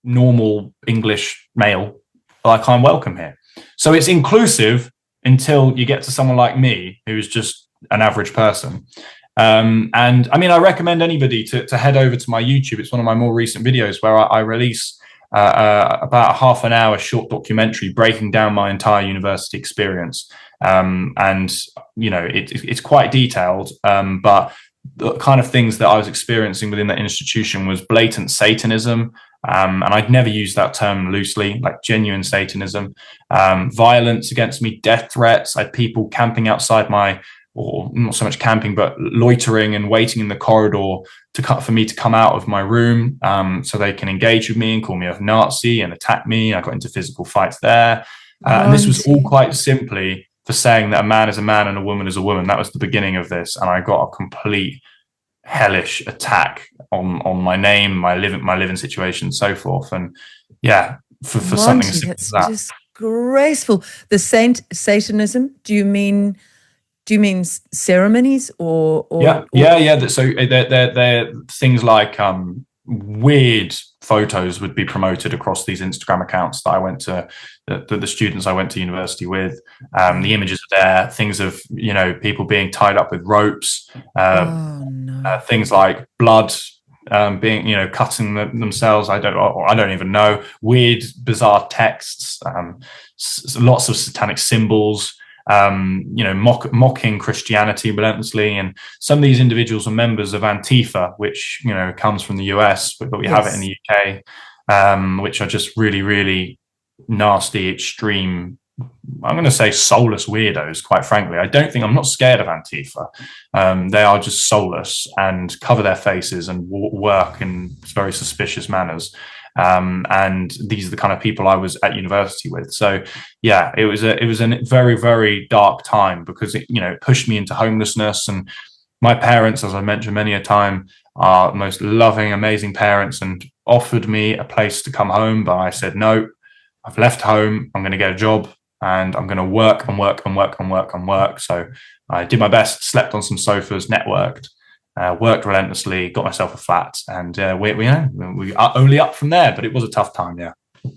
normal English male, like I'm welcome here. So it's inclusive until you get to someone like me, who's just an average person. And I mean, I recommend anybody to head over to my YouTube. It's one of my more recent videos where I release about a half an hour short documentary breaking down my entire university experience. And it's quite detailed, but the kind of things that I was experiencing within that institution was blatant Satanism, and I'd never used that term loosely, like genuine Satanism, violence against me, death threats. I had people camping outside or not so much camping, but loitering and waiting in the corridor for me to come out of my room, so they can engage with me and call me a Nazi and attack me. I got into physical fights there, and this was all quite simply for saying that a man is a man and a woman is a woman. That was the beginning of this, and I got a complete hellish attack on my name, my living situation, and so forth. And yeah, for something as simple as that. Disgraceful. The Satanism. Do you mean ceremonies or yeah? So they're things like weird photos would be promoted across these Instagram accounts that I went to, the students I went to university with. The images are there, things of, people being tied up with ropes, things like blood being, cutting themselves. I don't even know. Weird, bizarre texts, lots of satanic symbols, mocking Christianity relentlessly. And some of these individuals are members of Antifa, which comes from the US, but we have it in the UK, which are just really, really nasty, extreme, I'm going to say soulless weirdos, quite frankly. I'm not scared of Antifa. They are just soulless and cover their faces and work in very suspicious manners. And these are the kind of people I was at university with. So yeah, it was a very, very dark time, because it pushed me into homelessness. And my parents, as I mentioned many a time, are the most loving, amazing parents, and offered me a place to come home. But I said, no, I've left home. I'm going to get a job, and I'm going to work and work and work and work and work. So I did my best, slept on some sofas, networked, worked relentlessly, got myself a flat, and we are only up from there. But it was a tough time, yeah.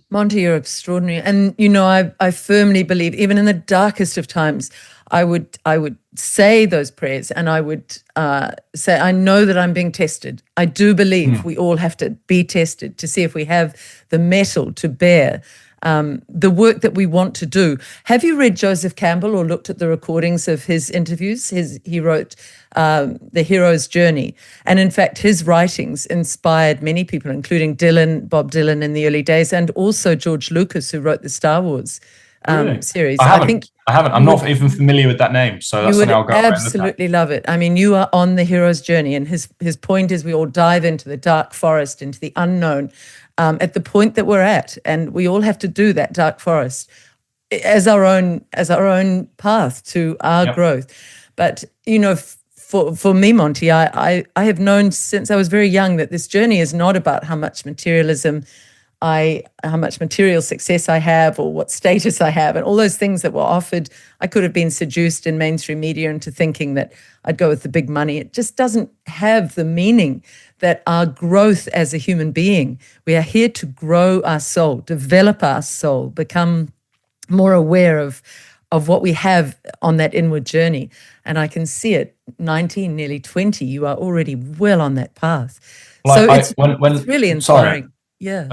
Monty, you're extraordinary. And, I firmly believe, even in the darkest of times, I would say those prayers, and I would say, I know that I'm being tested. I do believe we all have to be tested to see if we have the mettle to bear the work that we want to do. Have you read Joseph Campbell or looked at the recordings of his interviews? He wrote The Hero's Journey. And in fact, his writings inspired many people, including Bob Dylan in the early days, and also George Lucas, who wrote the Star Wars series. I haven't. I'm not even familiar with that name. So that's something I'll go absolutely love it. I mean, you are on the hero's journey, and his point is we all dive into the dark forest, into the unknown, at the point that we're at, and we all have to do that dark forest as our own path to our growth. But for me, Monty, I have known since I was very young that this journey is not about how much materialism how much material success I have or what status I have, and all those things that were offered. I could have been seduced in mainstream media into thinking that I'd go with the big money. It just doesn't have the meaning that our growth as a human being. We are here to grow our soul, develop our soul, become more aware of what we have on that inward journey. And I can see it, 19, nearly 20, you are already well on that path. Well, it's really inspiring. Yeah.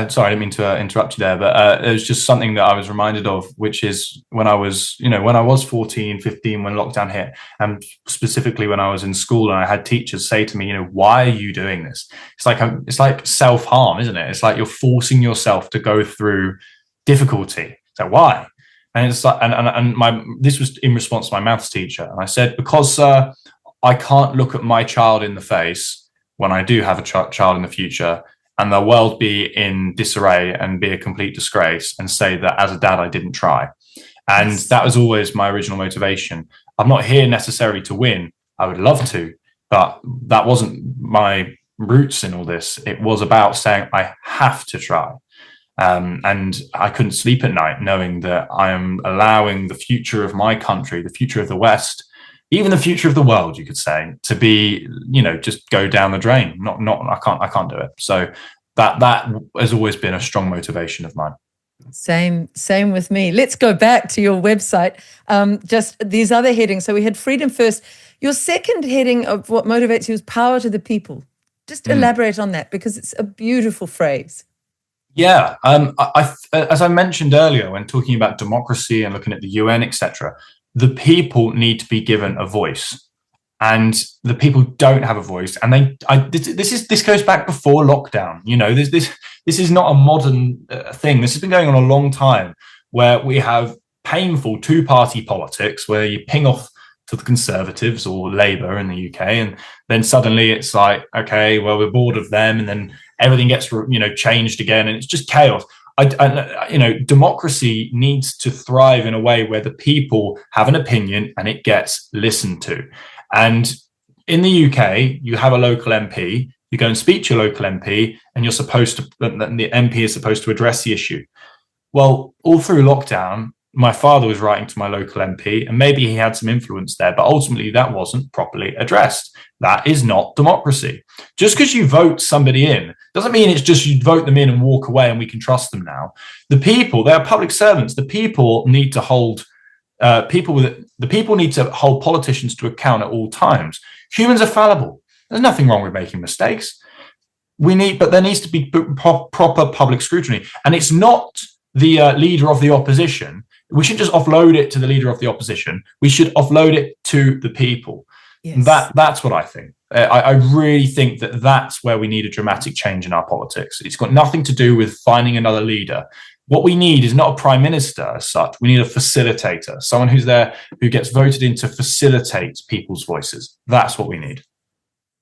Sorry, I didn't mean to interrupt you there, but it was just something that I was reminded of, which is when I was 14, 15, when lockdown hit, and specifically when I was in school and I had teachers say to me, why are you doing this? It's like self-harm, isn't it? It's like you're forcing yourself to go through difficulty. So why? And it's like, this was in response to my maths teacher. And I said, because I can't look at my child in the face when I do have a child in the future, and the world be in disarray and be a complete disgrace, and say that as a dad, I didn't try. And yes. That was always my original motivation. I'm not here necessarily to win. I would love to, but that wasn't my roots in all this. It was about saying I have to try. And I couldn't sleep at night knowing that I am allowing the future of my country, the future of the West, even the future of the world, you could say, to be, just go down the drain. I can't do it. So that has always been a strong motivation of mine. Same with me. Let's go back to your website. Just these other headings. So we had freedom first. Your second heading of what motivates you is power to the people. Just elaborate on that, because it's a beautiful phrase. Yeah, as I mentioned earlier, when talking about democracy and looking at the UN, etc., the people need to be given a voice, and the people don't have a voice. And this goes back before lockdown. This is not a modern thing. This has been going on a long time, where we have painful two-party politics, where you ping off to the Conservatives or Labour in the UK, and then suddenly it's like, okay, well, we're bored of them, and then everything gets changed again, and it's just chaos. Democracy needs to thrive in a way where the people have an opinion and it gets listened to. And in the UK, you have a local MP. You go and speak to your local MP, and the MP is supposed to address the issue. Well, all through lockdown, my father was writing to my local MP, and maybe he had some influence there, but ultimately that wasn't properly addressed. That is not democracy. Just because you vote somebody in doesn't mean it's just you vote them in and walk away and we can trust them now. The people, they are public servants. The people need to hold need to hold politicians to account at all times. Humans are fallible. There's nothing wrong with making mistakes. But there needs to be proper public scrutiny, and it's not the leader of the opposition. We shouldn't just offload it to the leader of the opposition. We should offload it to the people. Yes. That's what I think. I really think that that's where we need a dramatic change in our politics. It's got nothing to do with finding another leader. What we need is not a prime minister as such. We need a facilitator, someone who's there, who gets voted in to facilitate people's voices. That's what we need.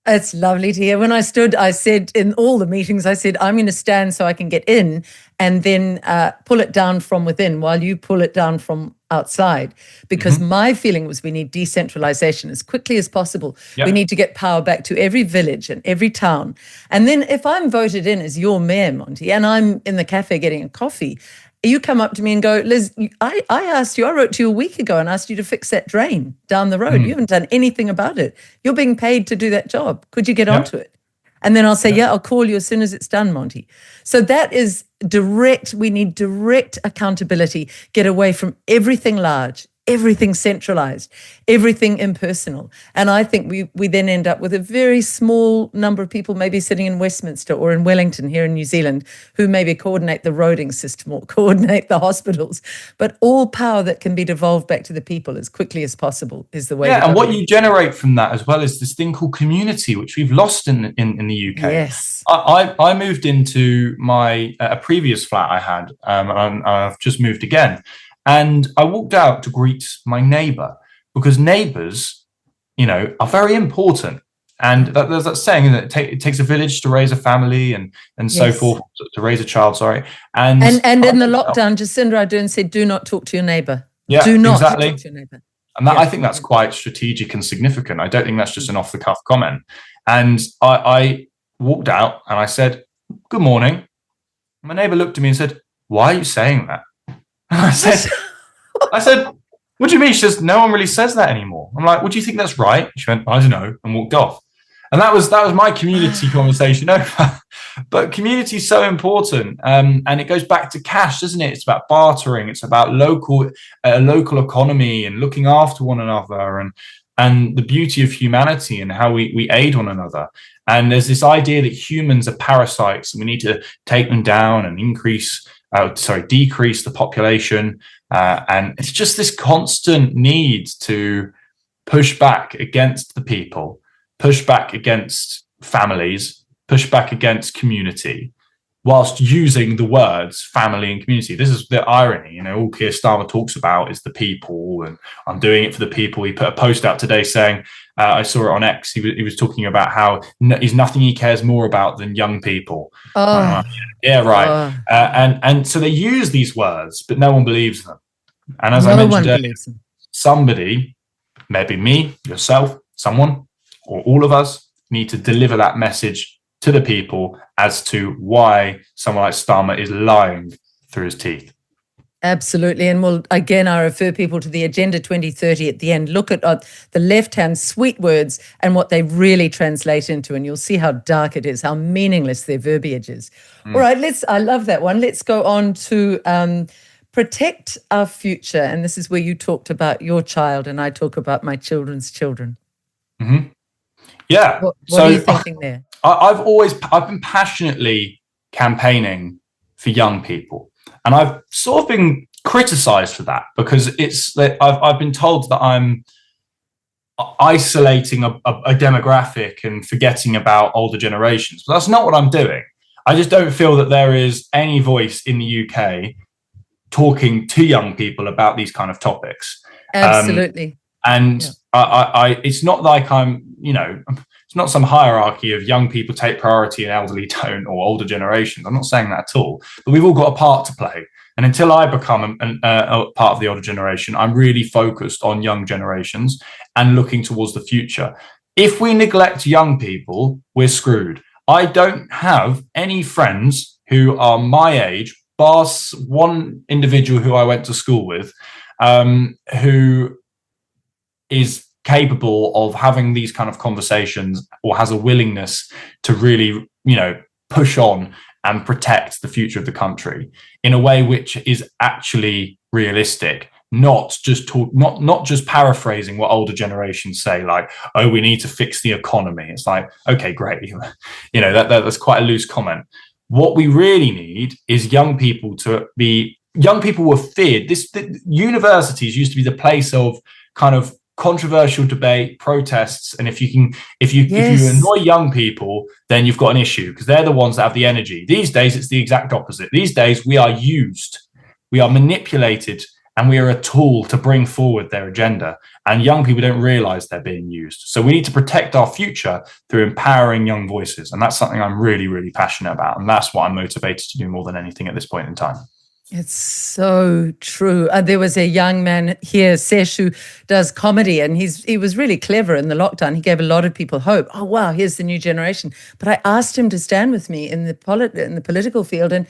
It's lovely to hear. When I stood, I said in all the meetings, I said, I'm going to stand so I can get in, and then pull it down from within while you pull it down from outside. Because my feeling was we need decentralization as quickly as possible. Yep. We need to get power back to every village and every town. And then if I'm voted in as your mayor, Monty, and I'm in the cafe getting a coffee, you come up to me and go, Liz, I wrote to you a week ago and asked you to fix that drain down the road. You haven't done anything about it. You're being paid to do that job. Could you get onto it? And then I'll say, I'll call you as soon as it's done, Monty. So that is direct. We need direct accountability. Get away from everything large, everything centralized, everything impersonal. And I think we then end up with a very small number of people maybe sitting in Westminster or in Wellington here in New Zealand who maybe coordinate the roading system or coordinate the hospitals. But all power that can be devolved back to the people as quickly as possible is the way. Yeah, and what you generate from that as well is this thing called community, which we've lost in the UK. Yes. I moved into my a previous flat I had, and I've just moved again. And I walked out to greet my neighbour, because neighbours, are very important. And there's that saying that it takes a village to raise a family and so forth, to raise a child, sorry. And in the lockdown, Jacinda Ardern said, do not talk to your neighbour. Yeah, do not exactly. talk to your neighbour. And I think that's quite strategic and significant. I don't think that's just an off-the-cuff comment. And I walked out and I said, good morning. My neighbour looked at me and said, "Why are you saying that?" And I said, "What do you mean?" She says, "No one really says that anymore." I'm like, "Well, do you think that's right?" She went, "I don't know," and walked off. And that was my community conversation over. But community is so important, and it goes back to cash, doesn't it? It's about bartering. It's about local economy and looking after one another, and the beauty of humanity and how we aid one another. And there's this idea that humans are parasites and we need to take them down and decrease the population. And it's just this constant need to push back against the people, push back against families, push back against community, whilst using the words family and community. This is the irony, all Keir Starmer talks about is the people, and I'm doing it for the people. He put a post out today saying, I saw it on X, he was talking about how there's nothing he cares more about than young people. Yeah, right. And so they use these words, but no one believes them. And as I mentioned earlier, somebody, maybe me, yourself, someone, or all of us, need to deliver that message to the people as to why someone like Starmer is lying through his teeth. Absolutely. And I refer people to the Agenda 2030 at the end. Look at the left-hand sweet words and what they really translate into, and you'll see how dark it is, how meaningless their verbiage is. All right, I love that one. Let's go on to protect our future. And this is where you talked about your child and I talk about my children's children. Mm-hmm. Yeah. What are you thinking there? I've been passionately campaigning for young people. And I've sort of been criticized for that because I've been told that I'm isolating a demographic and forgetting about older generations. But that's not what I'm doing. I just don't feel that there is any voice in the UK talking to young people about these kind of topics. Absolutely. It's not like I'm, it's not some hierarchy of young people take priority and elderly don't, or older generations. I'm not saying that at all. But we've all got a part to play. And until I become a part of the older generation, I'm really focused on young generations and looking towards the future. If we neglect young people, we're screwed. I don't have any friends who are my age, bar one individual who I went to school with, who is capable of having these kind of conversations or has a willingness to really, push on and protect the future of the country in a way which is actually realistic, not just paraphrasing what older generations say, like, "Oh, we need to fix the economy." It's like, okay, great. That's quite a loose comment. What we really need is young people were feared. The universities used to be the place of kind of controversial debate, protests, and if you annoy young people, then you've got an issue because they're the ones that have the energy. These days, it's the exact opposite. These days, we are used, we are manipulated, and we are a tool to bring forward their agenda. And young people don't realize they're being used. So we need to protect our future through empowering young voices, and that's something I'm really, really passionate about, and that's what I'm motivated to do more than anything at this point in time. It's so true. There was a young man here, Sesh, who does comedy, and he was really clever in the lockdown. He gave a lot of people hope. Oh, wow, here's the new generation. But I asked him to stand with me in the political field, and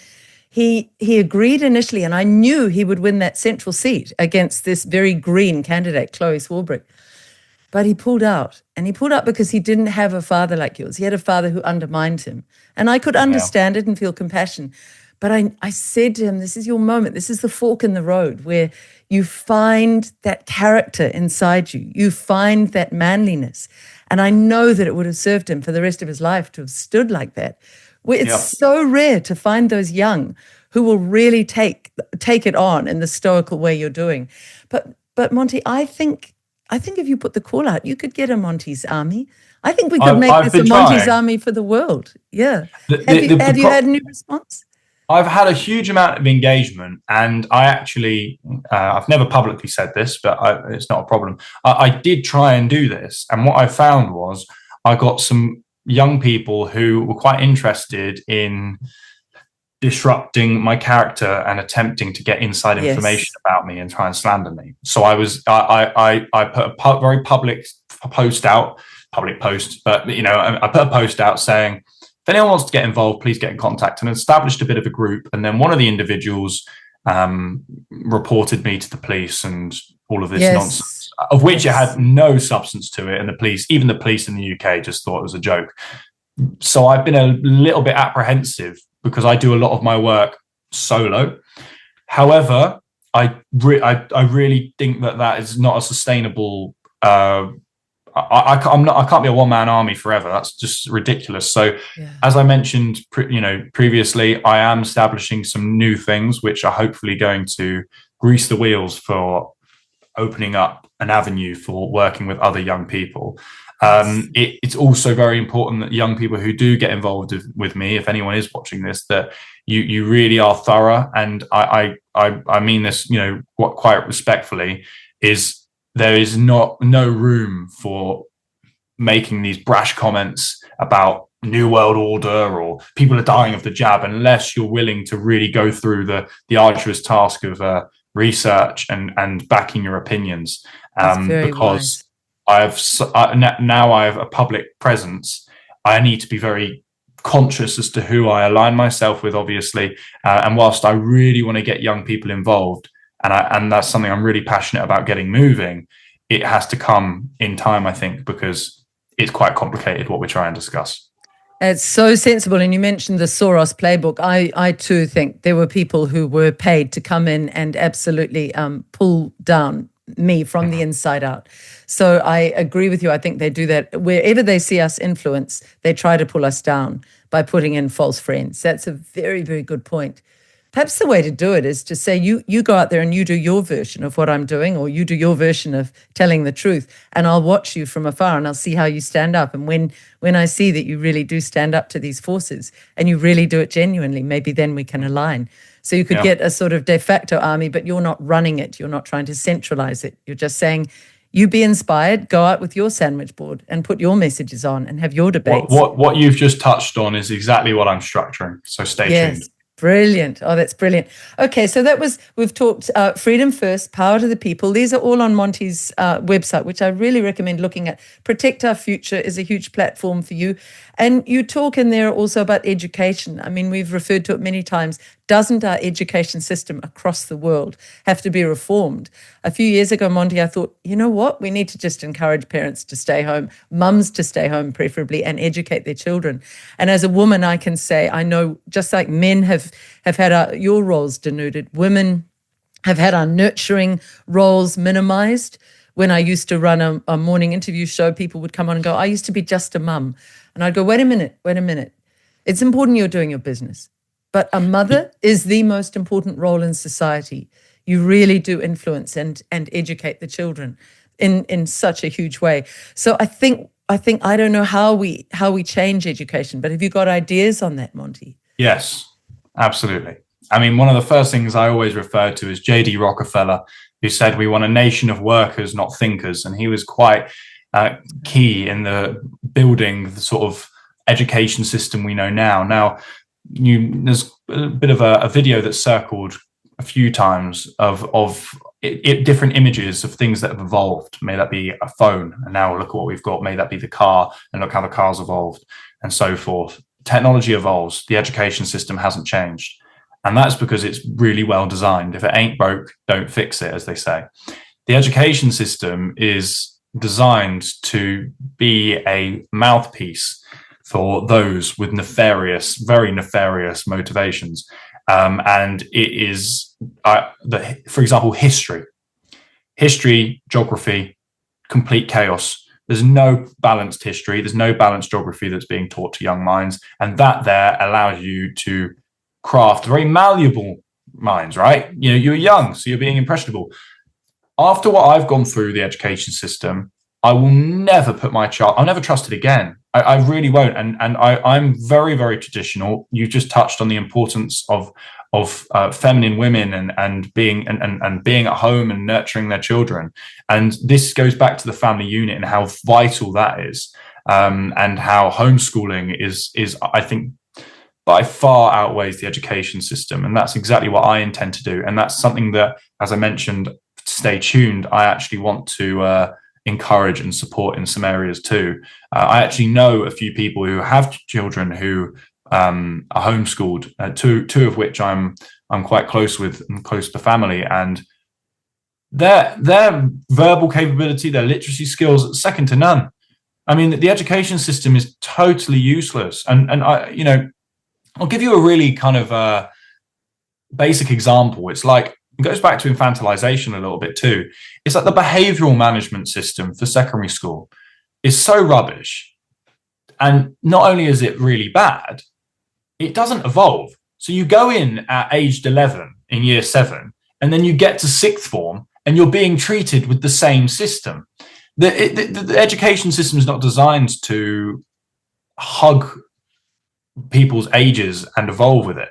he agreed initially, and I knew he would win that central seat against this very green candidate, Chloe Swarbrick. But he pulled out, and he pulled out because he didn't have a father like yours. He had a father who undermined him, and I could understand it and feel compassion. But I said to him, this is your moment. This is the fork in the road where you find that character inside you. You find that manliness. And I know that it would have served him for the rest of his life to have stood like that. It's so rare to find those young who will really take it on in the stoical way you're doing. But Monty, I think if you put the call out, you could get a Monty's army. I think we could make this a Monty's army for the world. Yeah. Have you had any response? I've had a huge amount of engagement, and I actually, I've never publicly said this, but it's not a problem. I did try and do this. And what I found was I got some young people who were quite interested in disrupting my character and attempting to get inside information about me and try and slander me. So I put a very public post out, but I put a post out saying, if anyone wants to get involved, please get in contact. And established a bit of a group. And then one of the individuals reported me to the police and all of this nonsense, of which it had no substance to it. And even the police in the UK just thought it was a joke. So I've been a little bit apprehensive because I do a lot of my work solo. However, I really think that is not a sustainable. I can't be a one-man army forever. That's just ridiculous. So, as I mentioned, previously, I am establishing some new things which are hopefully going to grease the wheels for opening up an avenue for working with other young people. It's also very important that young people who do get involved with me, if anyone is watching this, that you really are thorough. And I mean this, quite respectfully, is there is no room for making these brash comments about New World Order or people are dying of the jab unless you're willing to really go through the arduous task of research and backing your opinions. Because now I have a public presence. I need to be very conscious as to who I align myself with, obviously. And whilst I really want to get young people involved, and that's something I'm really passionate about getting moving, it has to come in time, I think, because it's quite complicated what we're trying to discuss. It's so sensible. And you mentioned the Soros playbook. I too think there were people who were paid to come in and absolutely pull down me from the inside out. So I agree with you. I think they do that. Wherever they see us influence, they try to pull us down by putting in false friends. That's a very, very good point. Perhaps the way to do it is to say you go out there and you do your version of what I'm doing, or you do your version of telling the truth, and I'll watch you from afar and I'll see how you stand up. And when I see that you really do stand up to these forces and you really do it genuinely, maybe then we can align. So you could get a sort of de facto army, but you're not running it. You're not trying to centralize it. You're just saying, you be inspired, go out with your sandwich board and put your messages on and have your debates. What you've just touched on is exactly what I'm structuring. So stay tuned. Brilliant. Oh, that's brilliant. Okay, so we've talked freedom first, power to the people. These are all on Monty's website, which I really recommend looking at. Protect Our Future is a huge platform for you. And you talk in there also about education. I mean, we've referred to it many times. Doesn't our education system across the world have to be reformed? A few years ago, Monty, I thought, you know what? We need to just encourage parents to stay home, mums to stay home preferably, and educate their children. And as a woman, I can say, I know just like men have had your roles denuded, women have had our nurturing roles minimized. When I used to run a morning interview show, people would come on and go, I used to be just a mum. And I'd go, wait a minute. It's important you're doing your business. But a mother is the most important role in society. You really do influence and educate the children in such a huge way. So I think I don't know how we change education, but have you got ideas on that, Monty? Yes, absolutely. I mean, one of the first things I always refer to is J.D. Rockefeller, who said we want a nation of workers, not thinkers. And he was quite key in the building the sort of education system we know now. Now, there's a bit of a video that circled a few times of different images of things that have evolved. May that be a phone, and now look at what we've got. May that be the car, and look how the car's evolved, and so forth. Technology evolves. The education system hasn't changed. And that's because it's really well designed. If it ain't broke, don't fix it, as they say. The education system is designed to be a mouthpiece for those with very nefarious motivations. And it is, for example, history, geography, complete chaos. There's no balanced history. There's no balanced geography that's being taught to young minds. And that there allows you to craft very malleable minds, right? You're young, so you're being impressionable. After what I've gone through the education system, I will never put my child, I'll never trust it again. I really won't. And I'm very, very traditional. You just touched on the importance of feminine women and being at home and nurturing their children. And this goes back to the family unit and how vital that is. And how homeschooling is I think, by far outweighs the education system. And that's exactly what I intend to do. And that's something that, as I mentioned, stay tuned, I actually want to encourage and support in some areas too. I actually know a few people who have children who are homeschooled, two of which I'm quite close with and close to family, and their verbal capability, their literacy skills, second to none. I mean, the education system is totally useless. And I'll give you a really kind of basic example. It's like, it goes back to infantilization a little bit too. It's like the behavioral management system for secondary school is so rubbish. And not only is it really bad, it doesn't evolve. So you go in at aged 11 in year 7, and then you get to 6th form and you're being treated with the same system. The education system is not designed to hug people's ages and evolve with it.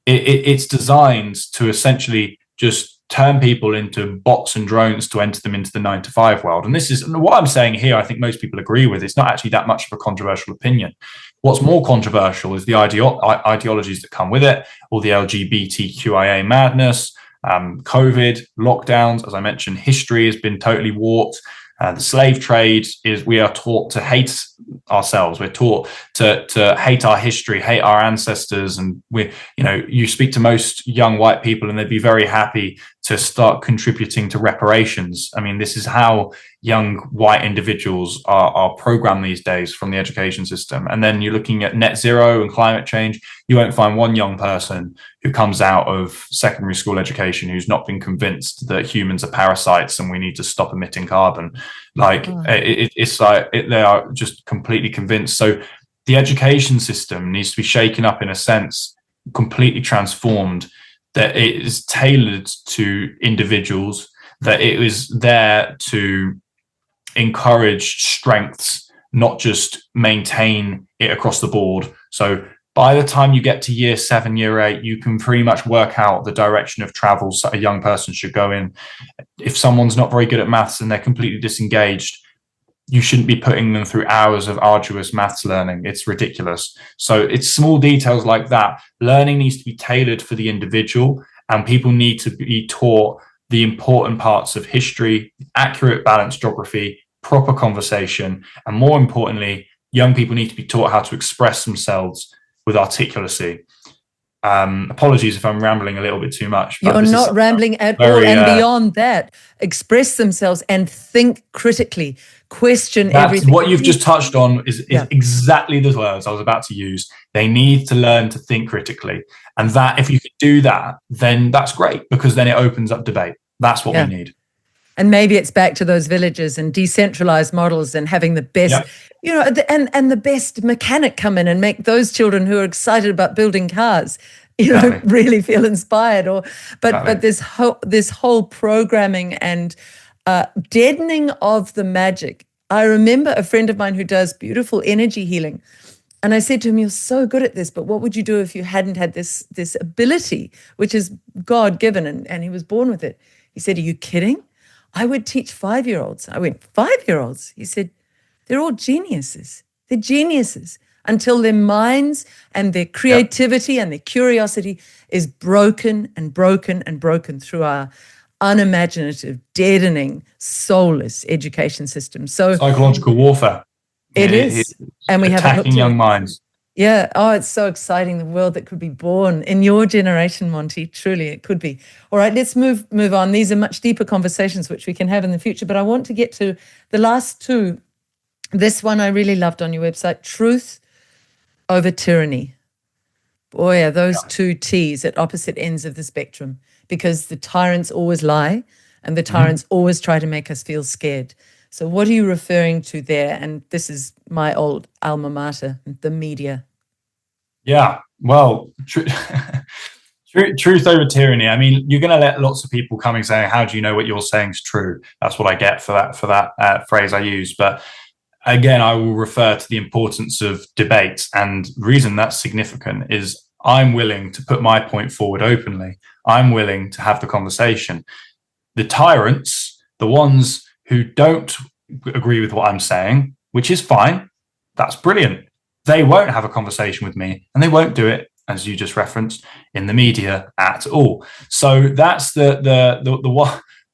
It's designed to essentially just turn people into bots and drones to enter them into the 9-to-5 world. And this is what I'm saying here. I think most people agree with. It's not actually that much of a controversial opinion. What's more controversial is the ideologies that come with it, all the LGBTQIA madness, COVID, lockdowns. As I mentioned, history has been totally warped. The slave trade is, we are taught to hate ourselves. We're taught to hate our history, hate our ancestors. And you speak to most young white people and they'd be very happy to start contributing to reparations. I mean, this is how young white individuals are programmed these days from the education system. And then you're looking at net zero and climate change. You won't find one young person who comes out of secondary school education who's not been convinced that humans are parasites and we need to stop emitting carbon. It's like they are just completely convinced. So the education system needs to be shaken up in a sense, completely transformed, that it is tailored to individuals, that it is there to encourage strengths, not just maintain it across the board. So by the time you get to year 7, year 8, you can pretty much work out the direction of travel a young person should go in. If someone's not very good at maths and they're completely disengaged, you shouldn't be putting them through hours of arduous maths learning. It's ridiculous. So it's small details like that. Learning needs to be tailored for the individual, and people need to be taught the important parts of history, accurate, balanced geography, proper conversation, and more importantly, young people need to be taught how to express themselves with articulacy. Apologies if I'm rambling a little bit too much. You're not rambling at all. And beyond that, express themselves and think critically, question everything. What you've just touched on is exactly the words I was about to use. They need to learn to think critically. And that, if you could do that, then that's great, because then it opens up debate. That's what we need. And maybe it's back to those villages and decentralized models and having the best, and the best mechanic come in and make those children who are excited about building cars, really feel inspired. But this whole programming and deadening of the magic. I remember a friend of mine who does beautiful energy healing. And I said to him, "You're so good at this, but what would you do if you hadn't had this ability, which is God-given?" And he was born with it. He said, "Are you kidding? I would teach 5-year-olds." I went, 5-year-olds? He said, "They're all geniuses. They're geniuses until their minds and their creativity and their curiosity is broken and broken and broken through our unimaginative, deadening, soulless education system." So psychological warfare. It is. And we have attacking young minds. Yeah. Oh, it's so exciting, the world that could be born in your generation, Monty. Truly, it could be. All right, let's move on. These are much deeper conversations which we can have in the future, but I want to get to the last two. This one I really loved on your website, truth over tyranny. Boy, are those two T's at opposite ends of the spectrum, because the tyrants always lie and the tyrants always try to make us feel scared. So what are you referring to there? And this is my old alma mater, the media. Yeah, well, truth over tyranny. I mean, you're going to let lots of people coming saying, "How do you know what you're saying is true?" That's what I get for that phrase I use. But again, I will refer to the importance of debate. And the reason that's significant is I'm willing to put my point forward openly. I'm willing to have the conversation. The tyrants, the ones who don't agree with what I'm saying, which is fine, that's brilliant. They won't have a conversation with me, and they won't do it, as you just referenced, in the media at all. So that's the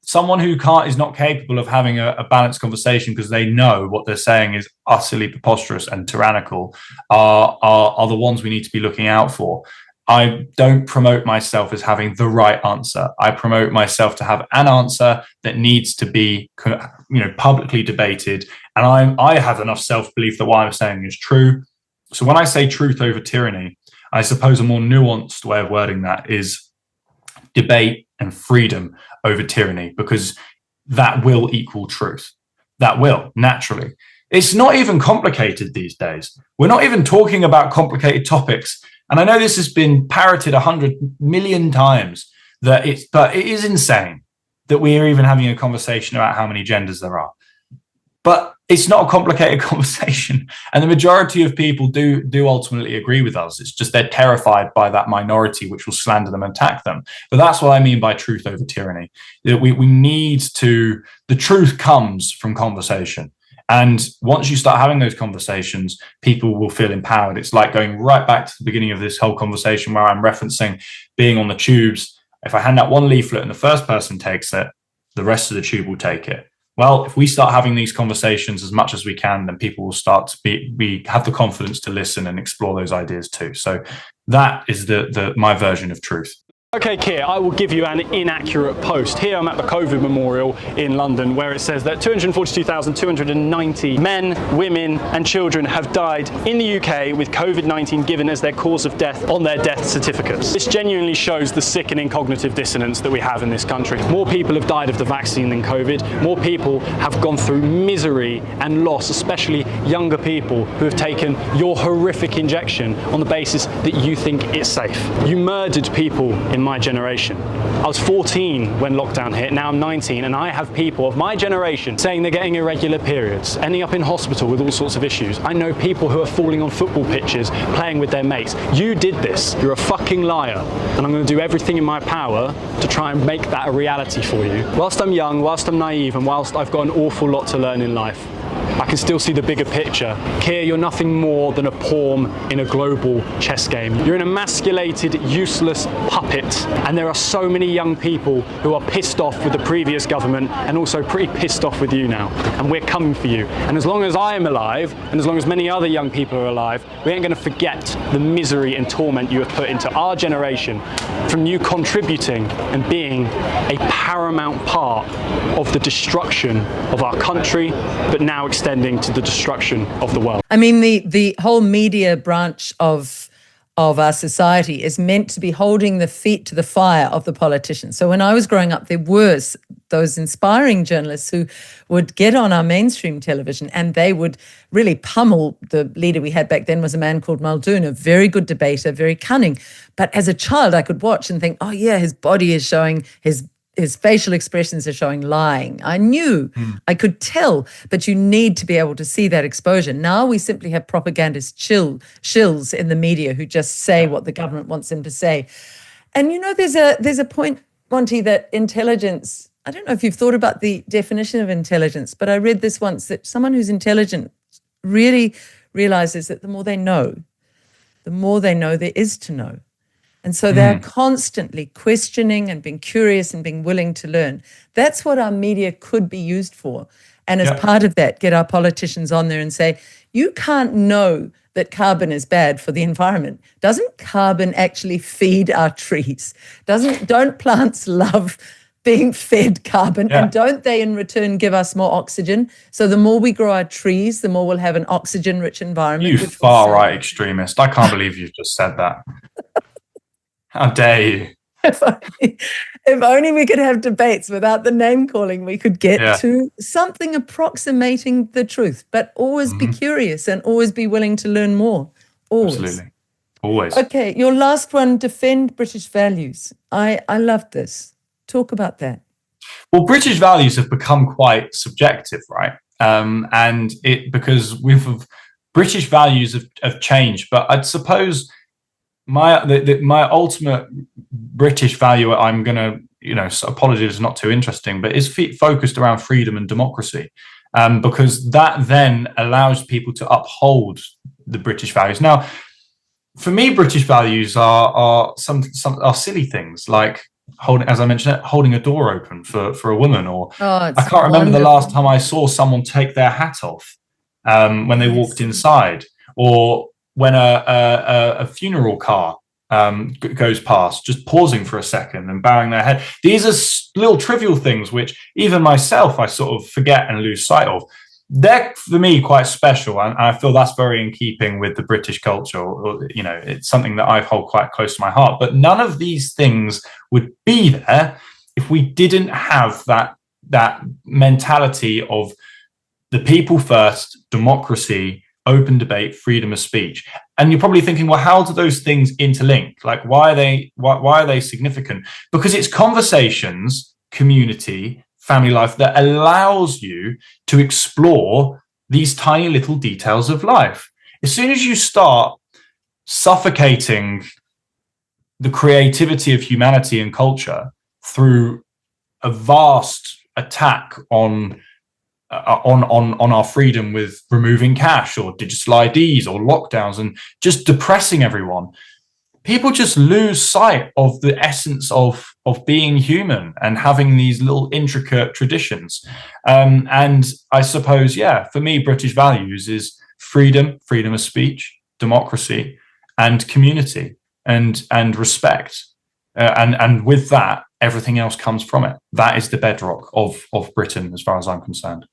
someone who is not capable of having a balanced conversation because they know what they're saying is utterly preposterous and tyrannical are the ones we need to be looking out for. I don't promote myself as having the right answer. I promote myself to have an answer that needs to be, publicly debated. And I have enough self-belief that what I'm saying is true. So when I say truth over tyranny, I suppose a more nuanced way of wording that is debate and freedom over tyranny, because that will equal truth. That will, naturally. It's not even complicated these days. We're not even talking about complicated topics. And I know this has been parroted 100 million times, but it is insane that we are even having a conversation about how many genders there are. But it's not a complicated conversation. And the majority of people do ultimately agree with us. It's just they're terrified by that minority, which will slander them and attack them. But that's what I mean by truth over tyranny. That we need to, the truth comes from conversation. And once you start having those conversations, people will feel empowered. It's like going right back to the beginning of this whole conversation where I'm referencing being on the tubes. If I hand out one leaflet and the first person takes it, the rest of the tube will take it. Well, if we start having these conversations as much as we can, then people will start to have the confidence to listen and explore those ideas too. So that is my version of truth. Okay, Keir, I will give you an inaccurate post. Here I'm at the COVID memorial in London, where it says that 242,290 men, women and children have died in the UK with COVID-19 given as their cause of death on their death certificates. This genuinely shows the sickening cognitive dissonance that we have in this country. More people have died of the vaccine than COVID. More people have gone through misery and loss, especially younger people who have taken your horrific injection on the basis that you think it's safe. You murdered people in my generation. I was 14 when lockdown hit, now I'm 19, and I have people of my generation saying they're getting irregular periods, ending up in hospital with all sorts of issues. I know people who are falling on football pitches, playing with their mates. You did this. You're a fucking liar. And I'm going to do everything in my power to try and make that a reality for you. Whilst I'm young, whilst I'm naive, and whilst I've got an awful lot to learn in life, I can still see the bigger picture. Keir, you're nothing more than a pawn in a global chess game. You're an emasculated, useless puppet, and there are so many young people who are pissed off with the previous government and also pretty pissed off with you now. And we're coming for you. And as long as I am alive, and as long as many other young people are alive, we ain't going to forget the misery and torment you have put into our generation from you contributing and being a paramount part of the destruction of our country, but now extending to the destruction of the world. I mean, the whole media branch of our society is meant to be holding the feet to the fire of the politicians. So when I was growing up, there were those inspiring journalists who would get on our mainstream television and they would really pummel. The leader we had back then was a man called Muldoon, a very good debater, very cunning. But as a child, I could watch and think, oh yeah, his body is showing, his facial expressions are showing lying. I knew, I could tell, but you need to be able to see that exposure. Now we simply have propagandist shills in the media who just say what the government wants them to say. And you know, there's a point, Monty, that intelligence, I don't know if you've thought about the definition of intelligence, but I read this once, that someone who's intelligent really realizes that the more they know there is to know. And so they're constantly questioning and being curious and being willing to learn. That's what our media could be used for. And as part of that, get our politicians on there and say, you can't know that carbon is bad for the environment. Doesn't carbon actually feed our trees? Don't plants love being fed carbon? And don't they in return give us more oxygen? So the more we grow our trees, the more we'll have an oxygen-rich environment. You far-right extremist. I can't believe you've just said that. How dare you? If only we could have debates without the name calling, we could get to something approximating the truth, but always be curious and always be willing to learn more. Always. Absolutely. Always. Okay, your last one, defend British values. I loved this. Talk about that. Well, British values have become quite subjective, right? And because British values have changed, but I'd suppose my ultimate British value, I'm going to, apologies is not too interesting, but is focused around freedom and democracy, because that then allows people to uphold the British values. Now, for me, British values are silly things like holding, as I mentioned, holding a door open for a woman, or Oh, I it's can't remember the wonderful. last time I saw someone take their hat off when they walked inside, or when a funeral car goes past, just pausing for a second and bowing their head. These are little trivial things which even myself I sort of forget and lose sight of. They're for me quite special, and I feel that's very in keeping with the British culture. Or, you know, it's something that I hold quite close to my heart. But none of these things would be there if we didn't have that mentality of the people first, democracy, open debate, freedom of speech. And you're probably thinking, well, how do those things interlink? Like, why are they significant? Because it's conversations, community, family life that allows you to explore these tiny little details of life. As soon as you start suffocating the creativity of humanity and culture through a vast attack on our freedom with removing cash or digital IDs or lockdowns and just depressing everyone, people just lose sight of the essence of being human and having these little intricate traditions. And I suppose, for me, British values is freedom of speech, democracy, and community, and respect. And with that, everything else comes from it. That is the bedrock of Britain, as far as I'm concerned.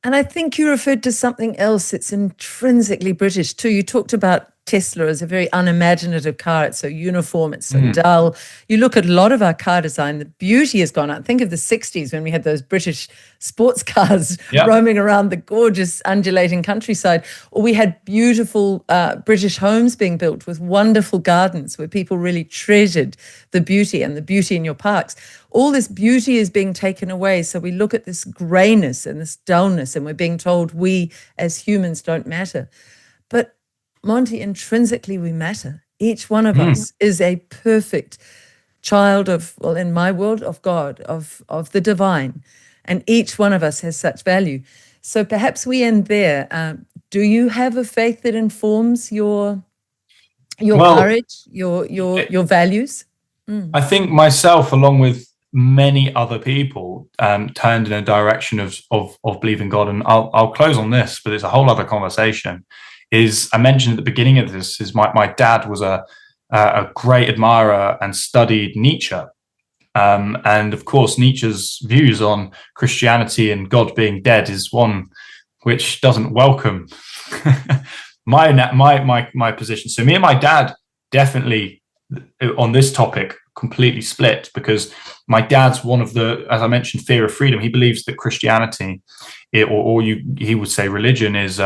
And I think you referred to something else that's intrinsically British too. You talked about Tesla as a very unimaginative car. It's so uniform, it's so dull. You look at a lot of our car design, the beauty has gone out. Think of the 60s when we had those British sports cars roaming around the gorgeous undulating countryside. Or we had beautiful British homes being built with wonderful gardens where people really treasured the beauty and the beauty in your parks. All this beauty is being taken away. So we look at this grayness and this dullness, and we're being told we as humans don't matter. But Monty, intrinsically we matter. Each one of us is a perfect child of, well, in my world, of God, of the divine. And each one of us has such value. So perhaps we end there. Do you have a faith that informs your courage, your values? I think myself, along with many other people, turned in a direction of believing God. And I'll close on this, but it's a whole other conversation. Is I mentioned at the beginning of this is my dad was a great admirer and studied Nietzsche, and of course Nietzsche's views on Christianity and God being dead is one which doesn't welcome my position. So me and my dad definitely on this topic completely split, because my dad's one of the, as I mentioned, fear of freedom. He believes that Christianity, he would say religion is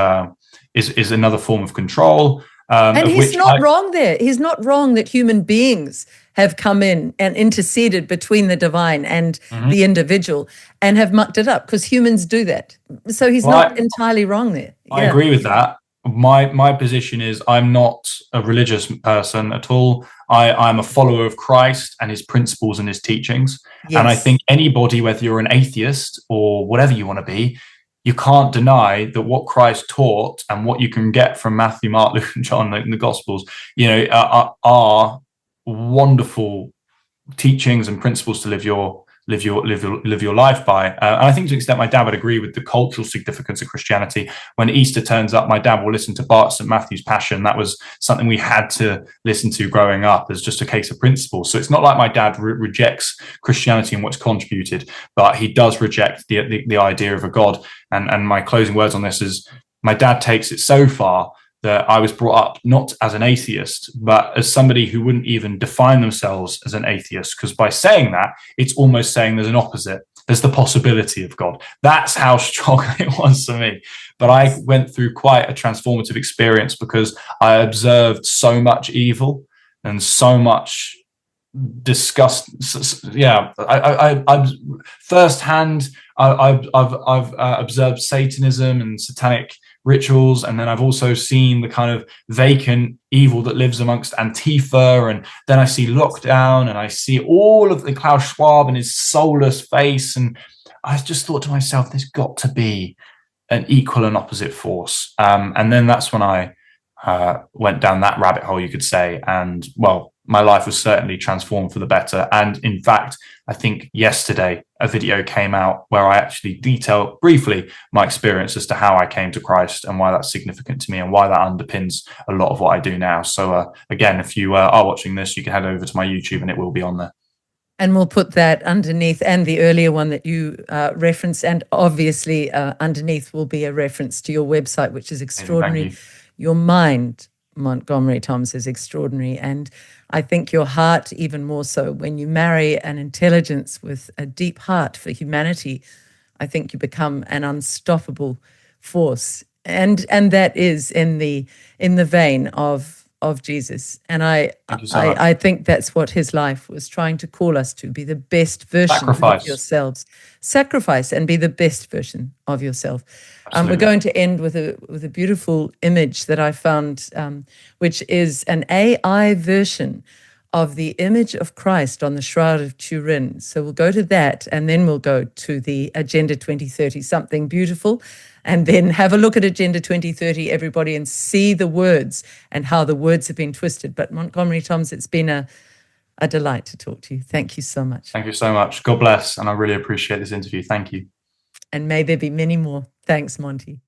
another form of control. And he's not wrong there. He's not wrong that human beings have come in and interceded between the divine and the individual and have mucked it up, because humans do that. So he's not entirely wrong there. I agree with that. My position is I'm not a religious person at all. I'm a follower of Christ and his principles and his teachings. Yes. And I think anybody, whether you're an atheist or whatever you want to be, you can't deny that what Christ taught and what you can get from Matthew, Mark, Luke, and John in the Gospels, are wonderful teachings and principles to live your life by. And I think to an extent, my dad would agree with the cultural significance of Christianity. When Easter turns up, my dad will listen to Bart St. Matthew's Passion. That was something we had to listen to growing up as just a case of principle. So it's not like my dad rejects Christianity and what's contributed, but he does reject the idea of a God. And my closing words on this is my dad takes it so far that I was brought up not as an atheist, but as somebody who wouldn't even define themselves as an atheist, because by saying that, it's almost saying there's an opposite. There's the possibility of God. That's how strong it was for me. But I went through quite a transformative experience because I observed so much evil and so much disgust. I firsthand, I've observed Satanism and satanic rituals, and then I've also seen the kind of vacant evil that lives amongst Antifa, and then I see lockdown, and I see all of the Klaus Schwab and his soulless face, and I just thought to myself, there's got to be an equal and opposite force. And then that's when I went down that rabbit hole, you could say, and well, my life was certainly transformed for the better. And in fact, I think yesterday a video came out where I actually detail briefly my experience as to how I came to Christ and why that's significant to me and why that underpins a lot of what I do now. So again, if you are watching this, you can head over to my YouTube and it will be on there. And we'll put that underneath, and the earlier one that you referenced, and obviously underneath will be a reference to your website, which is extraordinary. Your mind, Montgomery Thomas, is extraordinary. And I think your heart even more so. When you marry an intelligence with a deep heart for humanity, I think you become an unstoppable force. And that is in the vein of Jesus. And I think that's what his life was trying to call us to, be the best version of yourselves. Sacrifice and be the best version of yourself. We're going to end with a beautiful image that I found, which is an AI version of the image of Christ on the Shroud of Turin. So we'll go to that, and then we'll go to the Agenda 2030, something beautiful, and then have a look at Agenda 2030, everybody, and see the words and how the words have been twisted. But Montgomery Thomas, it's been a delight to talk to you. Thank you so much. Thank you so much. God bless, and I really appreciate this interview. Thank you. And may there be many more. Thanks, Monty.